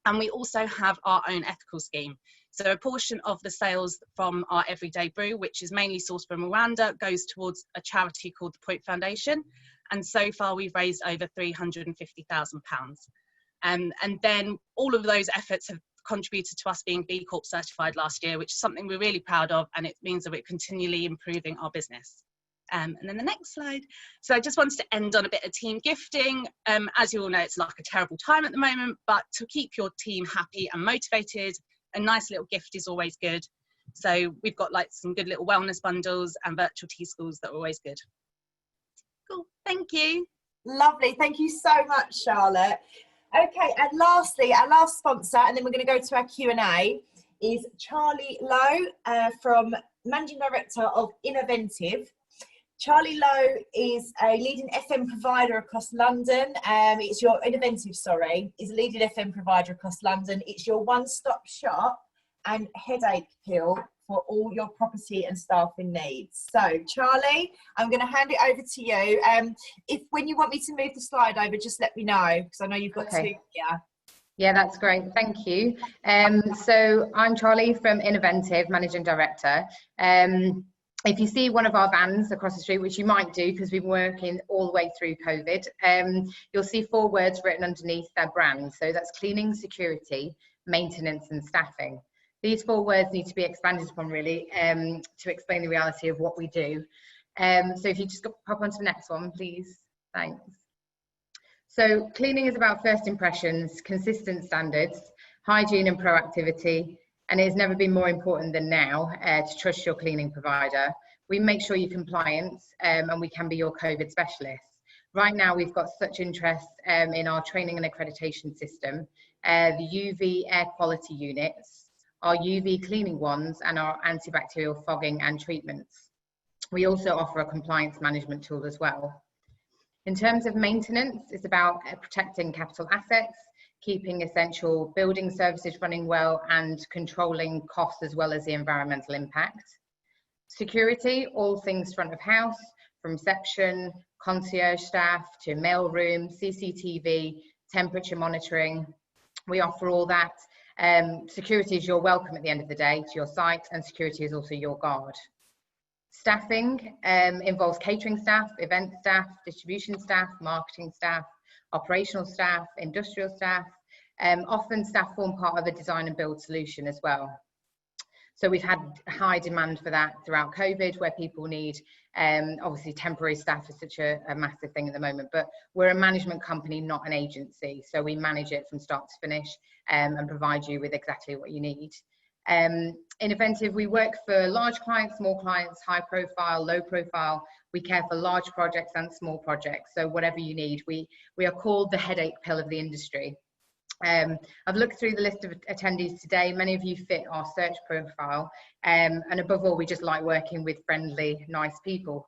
And we also have our own ethical scheme. So a portion of the sales from our everyday brew, which is mainly sourced from Rwanda, goes towards a charity called the Point Foundation. And so far we've raised over £350,000. And then all of those efforts have contributed to us being B Corp certified last year, which is something we're really proud of, and it means that we're continually improving our business. And then the next slide. So I just wanted to end on a bit of team gifting. As you all know, it's like a terrible time at the moment, but to keep your team happy and motivated, a nice little gift is always good. So we've got like some good little wellness bundles and virtual tea schools that are always good. Cool, thank you. Lovely, thank you so much, Charlotte. Okay, and lastly, our last sponsor, and then we're going to go to our Q&A, is Charlie Lowe from Managing Director of Innoventive. Charlie Lowe is a leading FM provider across London. It's your Innoventive, sorry, is a leading FM provider across London. It's your one-stop shop and headache pill for all your property and staffing needs. So, Charlie, I'm going to hand it over to you. If when you want me to move the slide over, just let me know, because I know you've got 2 here. Yeah, that's great. Thank you. So I'm Charlie from Innoventive, Managing Director. if you see one of our vans across the street, which you might do because we've been working all the way through COVID, you'll see 4 words written underneath their brand. So that's cleaning, security, maintenance and staffing. These 4 words need to be expanded upon really to explain the reality of what we do. So if you just pop onto the next one, please. Thanks. So cleaning is about first impressions, consistent standards, hygiene and proactivity, and it has never been more important than now to trust your cleaning provider. We make sure you're compliant and we can be your COVID specialists. Right now we've got such interest in our training and accreditation system, the UV air quality units, our UV cleaning wands and our antibacterial fogging and treatments. We also offer a compliance management tool as well. In terms of maintenance, it's about protecting capital assets, keeping essential building services running well and controlling costs as well as the environmental impact. Security, all things front of house, from reception, concierge staff to mail room, CCTV, temperature monitoring. We offer all that. Security is your welcome at the end of the day to your site, and security is also your guard. Staffing involves catering staff, event staff, distribution staff, marketing staff, operational staff, industrial staff. Often staff form part of a design and build solution as well. So we've had high demand for that throughout COVID, where people need, obviously temporary staff is such a massive thing at the moment, but we're a management company, not an agency. So we manage it from start to finish and provide you with exactly what you need. Innovative, we work for large clients, small clients, high profile, low profile. We care for large projects and small projects. So whatever you need, we are called the headache pill of the industry. I've looked through the list of attendees today. Many of you fit our search profile, and above all, we just like working with friendly, nice people.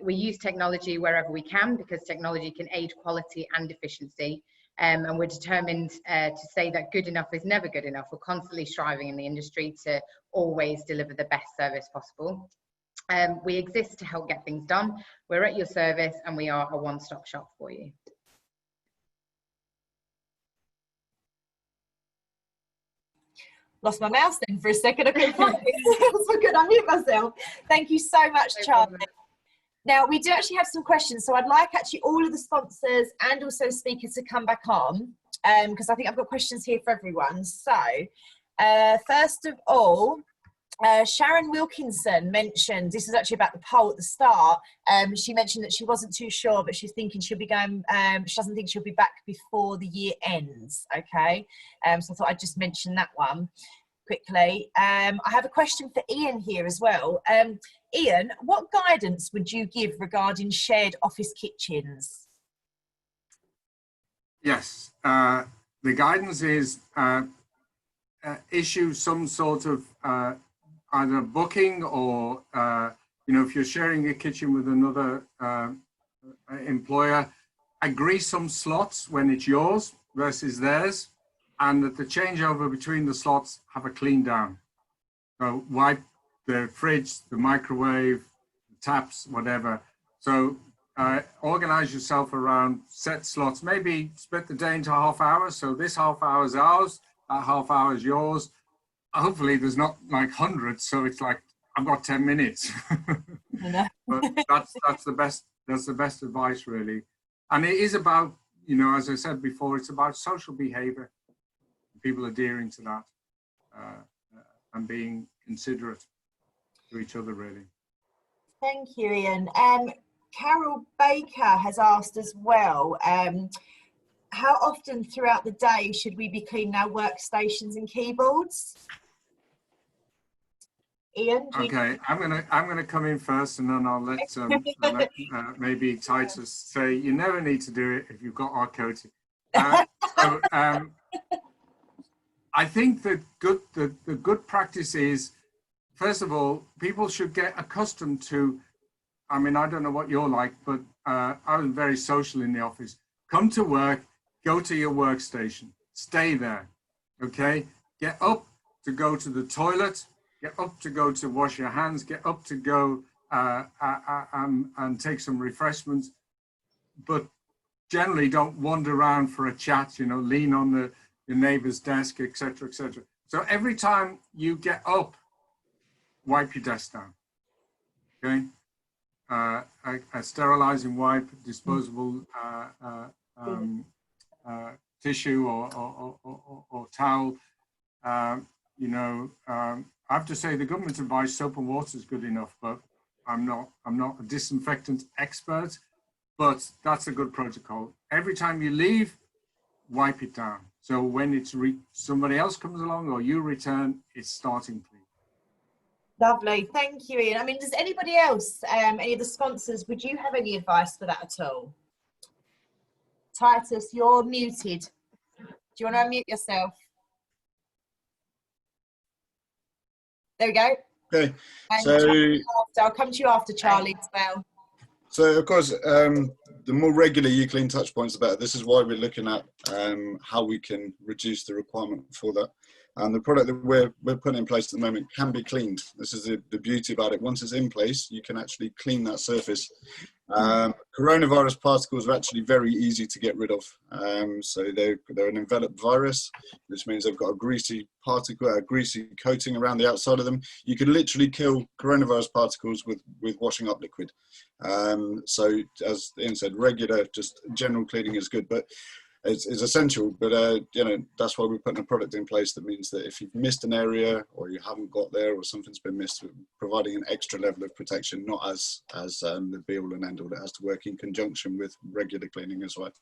We use technology wherever we can because technology can aid quality and efficiency. And we're determined to say that good enough is never good enough. We're constantly striving in the industry to always deliver the best service possible. We exist to help get things done. We're at your service and we are a one-stop shop for you. Lost my mouse then for a second. I couldn't find it. So I could unmute myself. Thank you so much, Charlie. Now, we do actually have some questions, so I'd like actually all of the sponsors and also speakers to come back on, because I think I've got questions here for everyone. So, first of all, Sharon Wilkinson mentioned, this is actually about the poll at the start, she mentioned that she wasn't too sure, but she's thinking she'll be going, she doesn't think she'll be back before the year ends, okay? So I thought I'd just mention that one quickly. I have a question for Ian here as well. Ian, what guidance would you give regarding shared office kitchens? Yes, the guidance is issue some sort of either booking or, you know, if you're sharing a kitchen with another employer, agree some slots when it's yours versus theirs, and that the changeover between the slots have a clean down. So wipe the fridge, the microwave, the taps, whatever. So organize yourself around set slots, maybe split the day into half hours. So this half hour is ours, that half hour is yours. Hopefully there's not like hundreds, so it's like I've got 10 minutes. But that's the best advice really. And it is about, you know, as I said before, it's about social behavior, people adhering to that and being considerate to each other really. Thank you, Ian. Carol Baker has asked as well, how often throughout the day should we be cleaning our workstations and keyboards? Ian? Okay, I'm gonna come in first, and then I'll let maybe Titus say you never need to do it if you've got our coating. I think that the good practice is, first of all, people should get accustomed to. I mean, I don't know what you're like, but I was very social in the office. Come to work, go to your workstation, stay there, okay? Get up to go to the toilet, get up to go to wash your hands, get up to go and take some refreshments, but generally don't wander around for a chat, you know, lean on your neighbor's desk, etc., etc. So every time you get up, wipe your desk down. Okay, a sterilizing wipe, disposable tissue or towel. You know, I have to say the government's advice soap and water is good enough, but I'm not a disinfectant expert, but that's a good protocol. Every time you leave, wipe it down. So when it's somebody else comes along or you return, it's starting clean. Lovely, thank you, Ian. I mean, does anybody else, any of the sponsors, would you have any advice for that at all? Titus, you're muted. Do you want to unmute yourself? There we go. Okay, And so I'll come to you after, Charlie, as well. So of course, the more regular you clean touch points, the better. This is why we're looking at how we can reduce the requirement for that. And the product that we're putting in place at the moment can be cleaned. This is the beauty about it. Once it's in place, you can actually clean that surface. Coronavirus particles are actually very easy to get rid of. So they're an enveloped virus, which means they've got a greasy particle, a greasy coating around the outside of them. You can literally kill coronavirus particles with washing up liquid. So as Ian said, regular, just general cleaning is good, but it's essential. But you know, that's why we're putting a product in place that means that if you've missed an area or you haven't got there or something's been missed, we're providing an extra level of protection, not as the be all and end all. It has to work in conjunction with regular cleaning as well.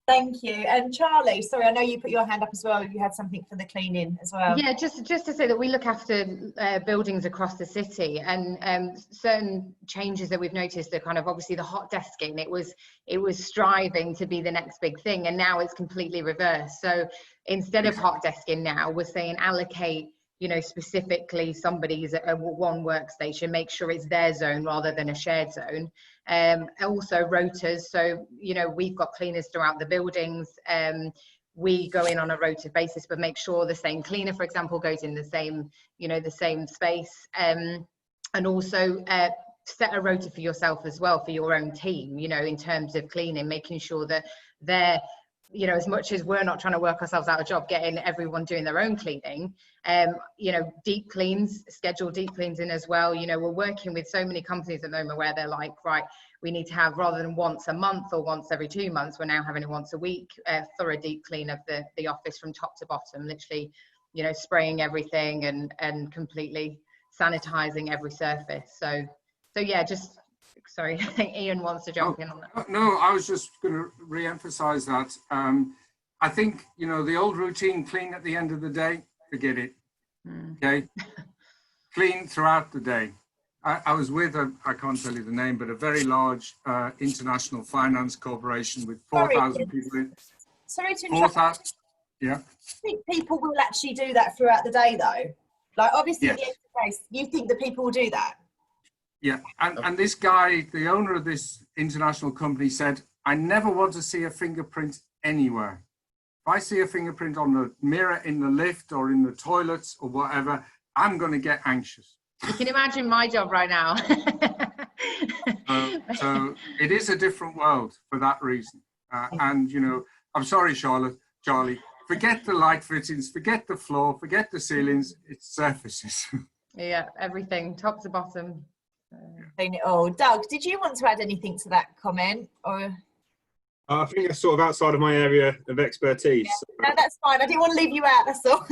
Thank you. And Charlie, sorry, I know you put your hand up as well. You had something for the cleaning as well. Yeah, just to say that we look after buildings across the city, and certain changes that we've noticed are kind of obviously the hot desking. It was striving to be the next big thing, and now it's completely reversed. So instead of hot desking now, we're saying allocate, you know, specifically somebody's at one workstation, make sure it's their zone rather than a shared zone. Also rotas, so you know, we've got cleaners throughout the buildings. We go in on a rota basis, but make sure the same cleaner, for example, goes in the same, you know, the same space. And also set a rota for yourself as well, for your own team, you know, in terms of cleaning, making sure that they're, you know, as much as we're not trying to work ourselves out of job, getting everyone doing their own cleaning, you know, deep cleans, schedule deep cleans in as well. You know, we're working with so many companies at the moment where they're like, right, we need to have, rather than once a month or once every 2 months, we're now having a once a week thorough deep clean of the office from top to bottom, literally, you know, spraying everything and completely sanitizing every surface. So yeah, just, sorry, I think Ian wants to jump in on that. No, I was just going to re-emphasize that. I think, you know, the old routine, clean at the end of the day, forget it. Okay, clean throughout the day. I was with I can't tell you the name, but a very large international finance corporation with 4,000 people in. Sorry to interrupt. Yeah. I think people will actually do that throughout the day, though. Like, obviously, yes. At the end of the day, you think that people will do that? Yeah, and this guy, the owner of this international company, said, I never want to see a fingerprint anywhere. If I see a fingerprint on the mirror in the lift or in the toilets or whatever, I'm going to get anxious. You can imagine my job right now. So it is a different world for that reason. And, you know, I'm sorry, Charlie, forget the light fittings, forget the floor, forget the ceilings, it's surfaces. Yeah, everything, top to bottom. Clean it all. Doug, did you want to add anything to that comment? Or I think that's sort of outside of my area of expertise. Yeah. No, that's fine. I didn't want to leave you out, that's all.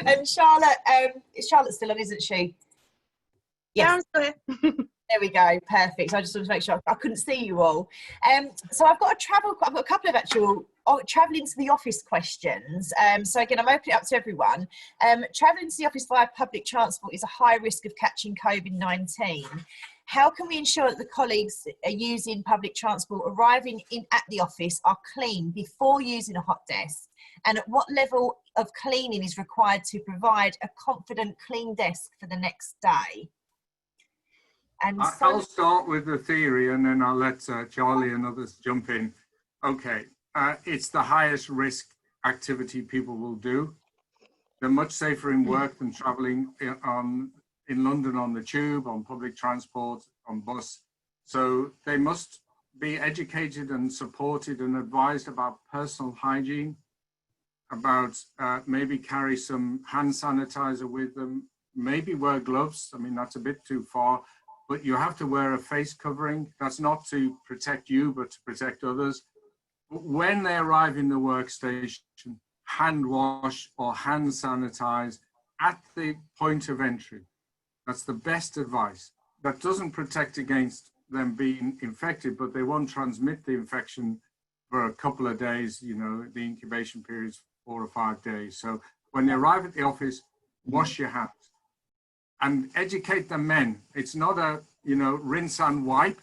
And Charlotte, Charlotte's still on, isn't she? Yeah, I'm still here. There we go, perfect. I just wanted to make sure I couldn't see you all. So I've got a couple of actual travelling to the office questions. So again, I'm opening it up to everyone. Travelling to the office via public transport is a high risk of catching COVID-19. How can we ensure that the colleagues are using public transport arriving at the office are clean before using a hot desk? And at what level of cleaning is required to provide a confident clean desk for the next day? And I'll start with the theory and then I'll let Charlie and others jump in. Okay, it's the highest risk activity people will do. They're much safer in work than traveling in London on the tube, on public transport, on bus. So they must be educated and supported and advised about personal hygiene, about maybe carry some hand sanitizer with them, maybe wear gloves. I mean, that's a bit too far, but you have to wear a face covering. That's not to protect you, but to protect others. But when they arrive in the workstation, hand wash or hand sanitize at the point of entry. That's the best advice. That doesn't protect against them being infected, but they won't transmit the infection for a couple of days. You know, the incubation period is 4 or 5 days. So when they arrive at the office, wash your hands and educate the men. It's not a, you know, rinse and wipe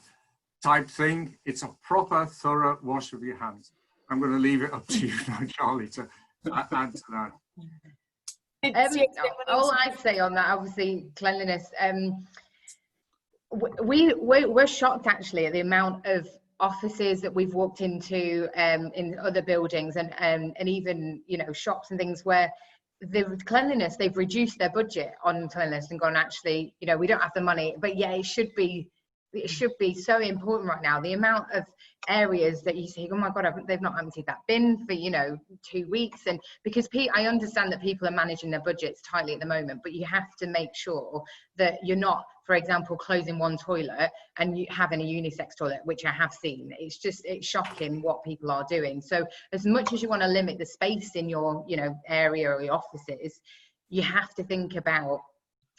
type thing. It's a proper, thorough wash of your hands. I'm going to leave it up to you now, Charlie, to add to that. All I'd say on that, obviously, cleanliness. We're shocked actually at the amount of offices that we've walked into in other buildings and even, you know, shops and things where the cleanliness, they've reduced their budget on cleanliness and gone, actually, you know, we don't have the money, but yeah, it should be so important right now. The amount of areas that you see, oh my God, they've not emptied that bin for, you know, 2 weeks. And because I understand that people are managing their budgets tightly at the moment, but you have to make sure that you're not, for example, closing one toilet and you having a unisex toilet, which I have seen. It's shocking what people are doing. So as much as you want to limit the space in your, you know, area or your offices, you have to think about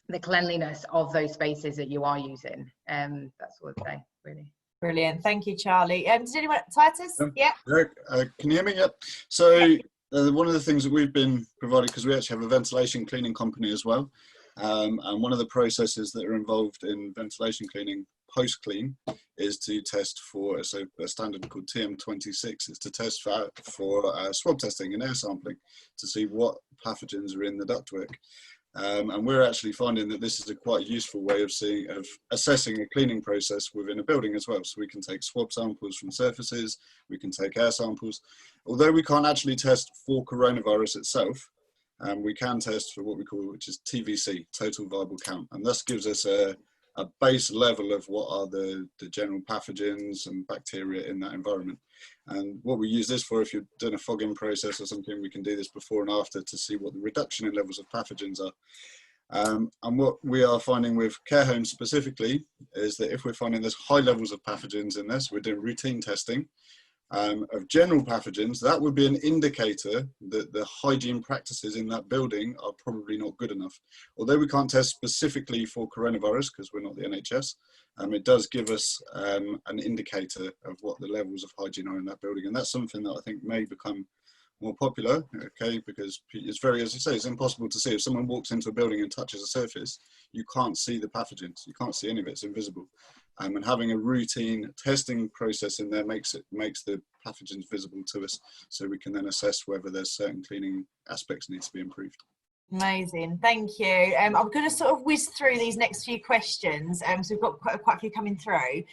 the cleanliness of those spaces that you are using. That's what I'd say, really. Brilliant. Thank you, Charlie. Does anyone, Titus? Yeah. Can you hear me? Yep. So one of the things that we've been provided, because we actually have a ventilation cleaning company as well, and one of the processes that are involved in ventilation cleaning post-clean is to test for a standard called TM26, is to test for swab testing and air sampling to see what pathogens are in the ductwork. And we're actually finding that this is a quite useful way of assessing a cleaning process within a building as well. So we can take swab samples from surfaces, we can take air samples. Although we can't actually test for coronavirus itself, we can test for what we call, which is TVC, total viable count. And this gives us a base level of what are the general pathogens and bacteria in that environment. And what we use this for, if you're doing a fogging process or something, we can do this before and after to see what the reduction in levels of pathogens are. And what we are finding with care homes specifically is that if we're finding there's high levels of pathogens in this, we're doing routine testing of general pathogens, that would be an indicator that the hygiene practices in that building are probably not good enough. Although we can't test specifically for coronavirus because we're not the NHS, it does give us an indicator of what the levels of hygiene are in that building. And that's something that I think may become more popular, okay, because it's very, as you say, it's impossible to see. If someone walks into a building and touches a surface, you can't see the pathogens, you can't see any of it, it's invisible. And having a routine testing process in there makes the pathogens visible to us, so we can then assess whether there's certain cleaning aspects need to be improved. Amazing, thank you. I'm going to sort of whiz through these next few questions, so we've got quite a few coming through.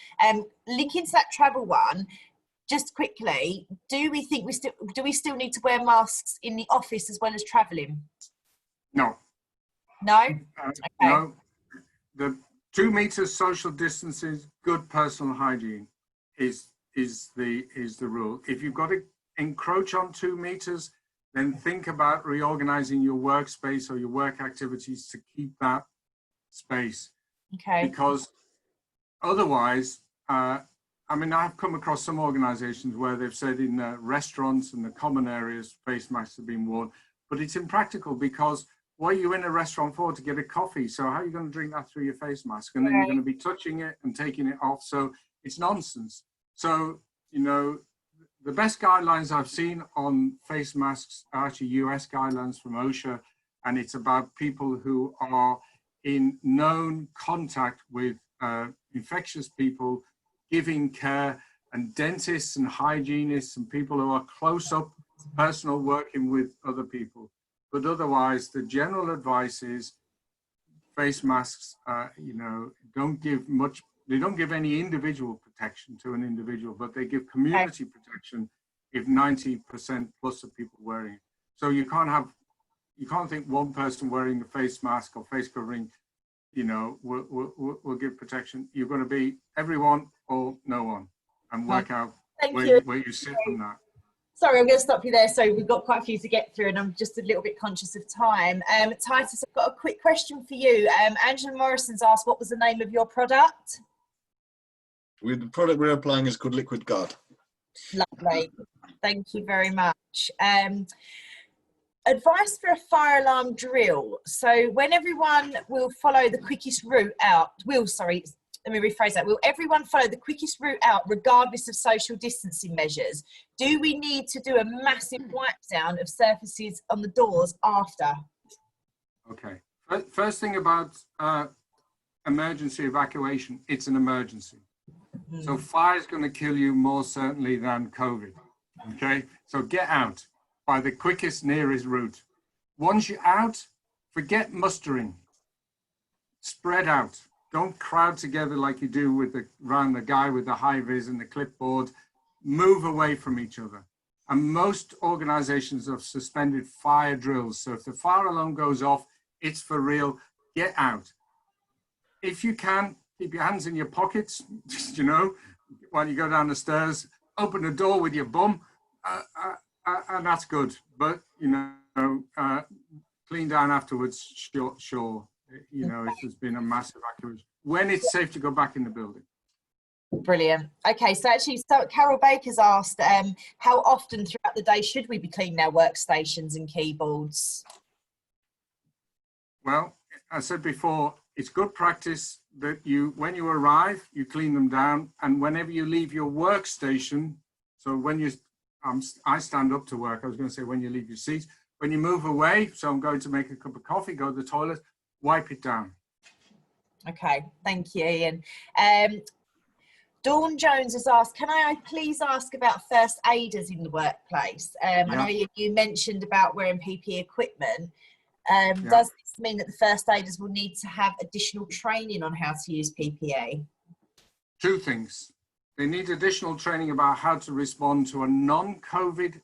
Linking to that travel one, just quickly, do we still need to wear masks in the office as well as travelling? No. No? Okay. No. The 2 meters social distances, good personal hygiene is the rule. If you've got to encroach on 2 meters, then think about reorganizing your workspace or your work activities to keep that space. Okay. Because otherwise, I mean, I've come across some organizations where they've said in restaurants and the common areas, face masks have been worn, but it's impractical because what are you in a restaurant for? To get a coffee. So how are you going to drink that through your face mask? And then you're going to be touching it and taking it off. So it's nonsense. So, you know, the best guidelines I've seen on face masks are actually US guidelines from OSHA. And it's about people who are in known contact with infectious people, giving care, and dentists and hygienists and people who are close up, personal, working with other people. But otherwise, the general advice is face masks, you know, don't give much, they don't give any individual protection to an individual, but they give community protection if 90% plus of people wearing it. So you can't think one person wearing a face mask or face covering, you know, will give protection. You're going to be everyone or no one, and work out where you sit from that. Sorry, I'm going to stop you there. So we've got quite a few to get through and I'm just a little bit conscious of time. Titus, I've got a quick question for you. Angela Morrison's asked, what was the name of your product? The product we're applying is called Liquid Guard. Lovely. Thank you very much. Advice for a fire alarm drill. So when everyone will follow the quickest route out, let me rephrase that. Will everyone follow the quickest route out regardless of social distancing measures? Do we need to do a massive wipe down of surfaces on the doors after? Okay. First thing about emergency evacuation, it's an emergency. So fire is going to kill you more certainly than COVID. Okay. So get out by the quickest, nearest route. Once you're out, forget mustering. Spread out. Don't crowd together like you do around the guy with the high vis and the clipboard. Move away from each other. And most organizations have suspended fire drills. So if the fire alarm goes off, it's for real. Get out. If you can, keep your hands in your pockets, you know, while you go down the stairs. Open the door with your bum, and that's good. But, you know, clean down afterwards, sure. You know, if there's been a massive evacuation, when it's safe to go back in the building. Brilliant. Okay, so Carol Baker's asked, how often throughout the day should we be cleaning our workstations and keyboards? Well, I said before, it's good practice that when you arrive, you clean them down, and whenever you leave your workstation, so when I stand up to work, I was going to say when you leave your seat, when you move away, so I'm going to make a cup of coffee, go to the toilet, wipe it down. Okay, thank you, Ian. Dawn Jones has asked, can I please ask about first aiders in the workplace? I know you mentioned about wearing PPE equipment. Does this mean that the first aiders will need to have additional training on how to use PPE? Two things. They need additional training about how to respond to a non-COVID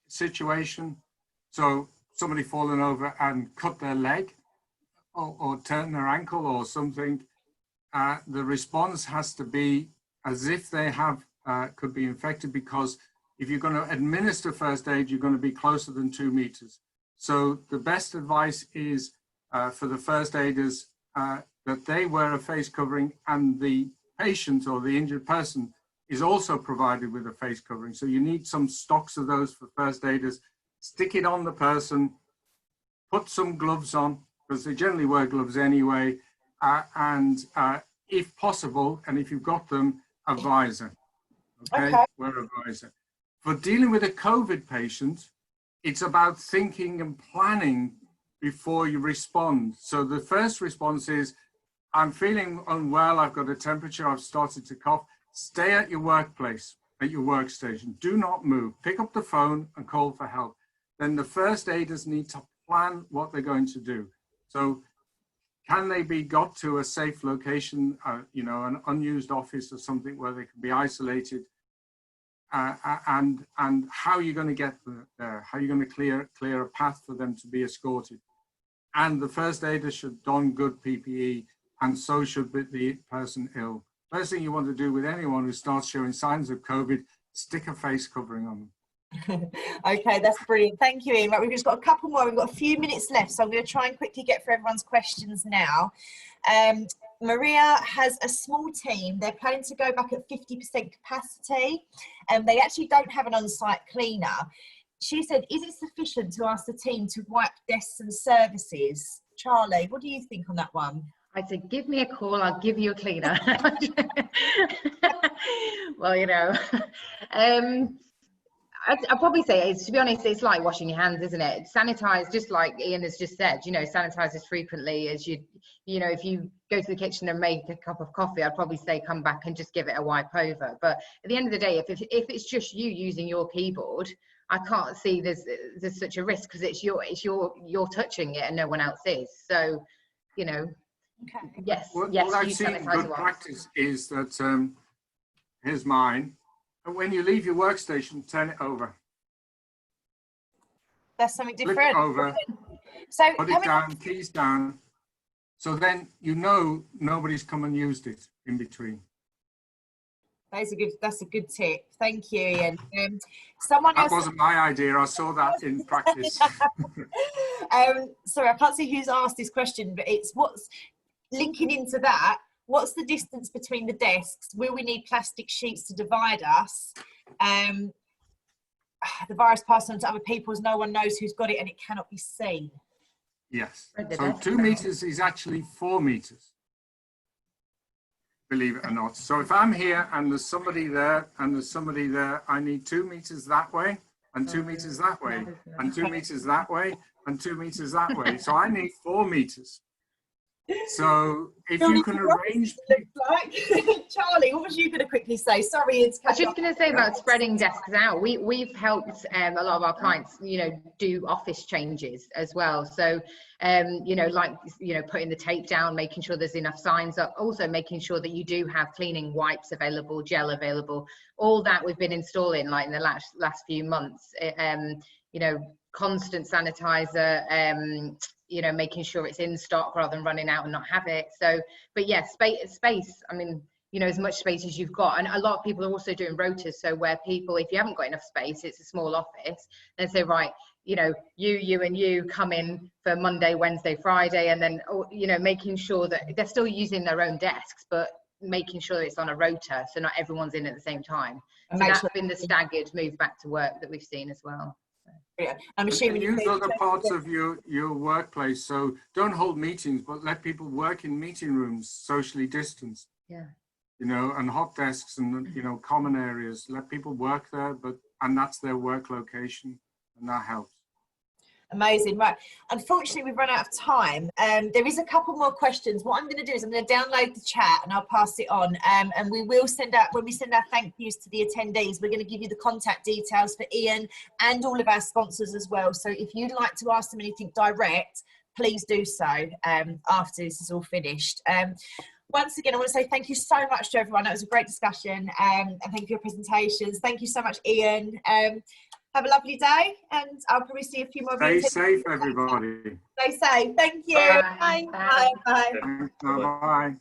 situation. So somebody fallen over and cut their leg or turn their ankle or something. The response has to be as if they could be infected, because if you're going to administer first aid, you're going to be closer than 2 meters. So the best advice is for the first aiders that they wear a face covering, and the patient or the injured person is also provided with a face covering. So you need some stocks of those for first aiders. Stick it on the person, put some gloves on, because they generally wear gloves anyway, and if possible, and if you've got them, a visor. Okay. Wear a visor. For dealing with a COVID patient, it's about thinking and planning before you respond. So the first response is, I'm feeling unwell, I've got a temperature, I've started to cough. Stay at your workplace, at your workstation. Do not move. Pick up the phone and call for help. Then the first aiders need to plan what they're going to do. So can they be got to a safe location, you know, an unused office or something where they can be isolated? And how are you going to get there? How are you going to clear a path for them to be escorted? And the first aider should don good PPE, and so should the person ill. First thing you want to do with anyone who starts showing signs of COVID, stick a face covering on them. Okay, that's brilliant. Thank you, Ian. Right, we've just got a couple more. We've got a few minutes left, so I'm going to try and quickly get through everyone's questions now. Maria has a small team. They're planning to go back at 50% capacity, and they actually don't have an on-site cleaner. She said, is it sufficient to ask the team to wipe desks and services? Charlie, what do you think on that one? I said, give me a call, I'll give you a cleaner. Well, you know, I'd probably say, to be honest, it's like washing your hands, isn't it? Sanitize, just like Ian has just said, you know, sanitize as frequently as you know, if you go to the kitchen and make a cup of coffee, I'd probably say come back and just give it a wipe over. But at the end of the day, if it's just you using your keyboard, I can't see there's such a risk, because you're touching it and no one else is. So, you know, yes. What I've seen good practice is that, here's mine. And when you leave your workstation, turn it over. That's something different. Flip it over, so put it down, keys down. So then you know nobody's come and used it in between. That's a good tip. Thank you, Ian. Someone That else. wasn't my idea. I saw that in practice. Sorry, I can't see who's asked this question, but it's what's linking into that. What's the distance between the desks? Will we need plastic sheets to divide us? The virus passed on to other people as no one knows who's got it and it cannot be seen. Yes. So 2 meters is actually 4 meters. Believe it or not. So if I'm here and there's somebody there and there's somebody there, I need 2 meters that way and 2 meters that way and 2 meters that way and 2 meters that way. So I need 4 meters. So if you can arrange, like Charlie, what was you going to quickly say? Sorry, it's. I was just going to say about spreading desks out. We've helped a lot of our clients, do office changes as well. So, putting the tape down, making sure there's enough signs up, also making sure that you do have cleaning wipes available, gel available. All that we've been installing like in the last few months. Constant sanitizer. Making sure it's in stock rather than running out and not have it. So, but yeah, space. I mean, as much space as you've got. And a lot of people are also doing rotas. So where people, if you haven't got enough space, it's a small office, then say, right, you and you come in for Monday, Wednesday, Friday, and then, making sure that they're still using their own desks, but making sure it's on a rota. So not everyone's in at the same time. So that's been the staggered move back to work that we've seen as well. Yeah. I'm assuming you use other parts of your workplace. So don't hold meetings, but let people work in meeting rooms, socially distanced. Yeah. And hot desks and, common areas. Let people work there, and that's their work location, and that helps. Amazing. Right. Unfortunately, we've run out of time. There is a couple more questions. What I'm going to do is I'm going to download the chat and I'll pass it on. And we will send out, when we send our thank yous to the attendees, we're going to give you the contact details for Ian and all of our sponsors as well. So if you'd like to ask them anything direct, please do so after this is all finished. Once again, I want to say thank you so much to everyone. That was a great discussion, and thank you for your presentations. Thank you so much, Ian. Have a lovely day, and I'll probably see a few more. Stay safe, everybody. Stay safe. Thank you. Bye. Bye. Bye. Bye. Bye.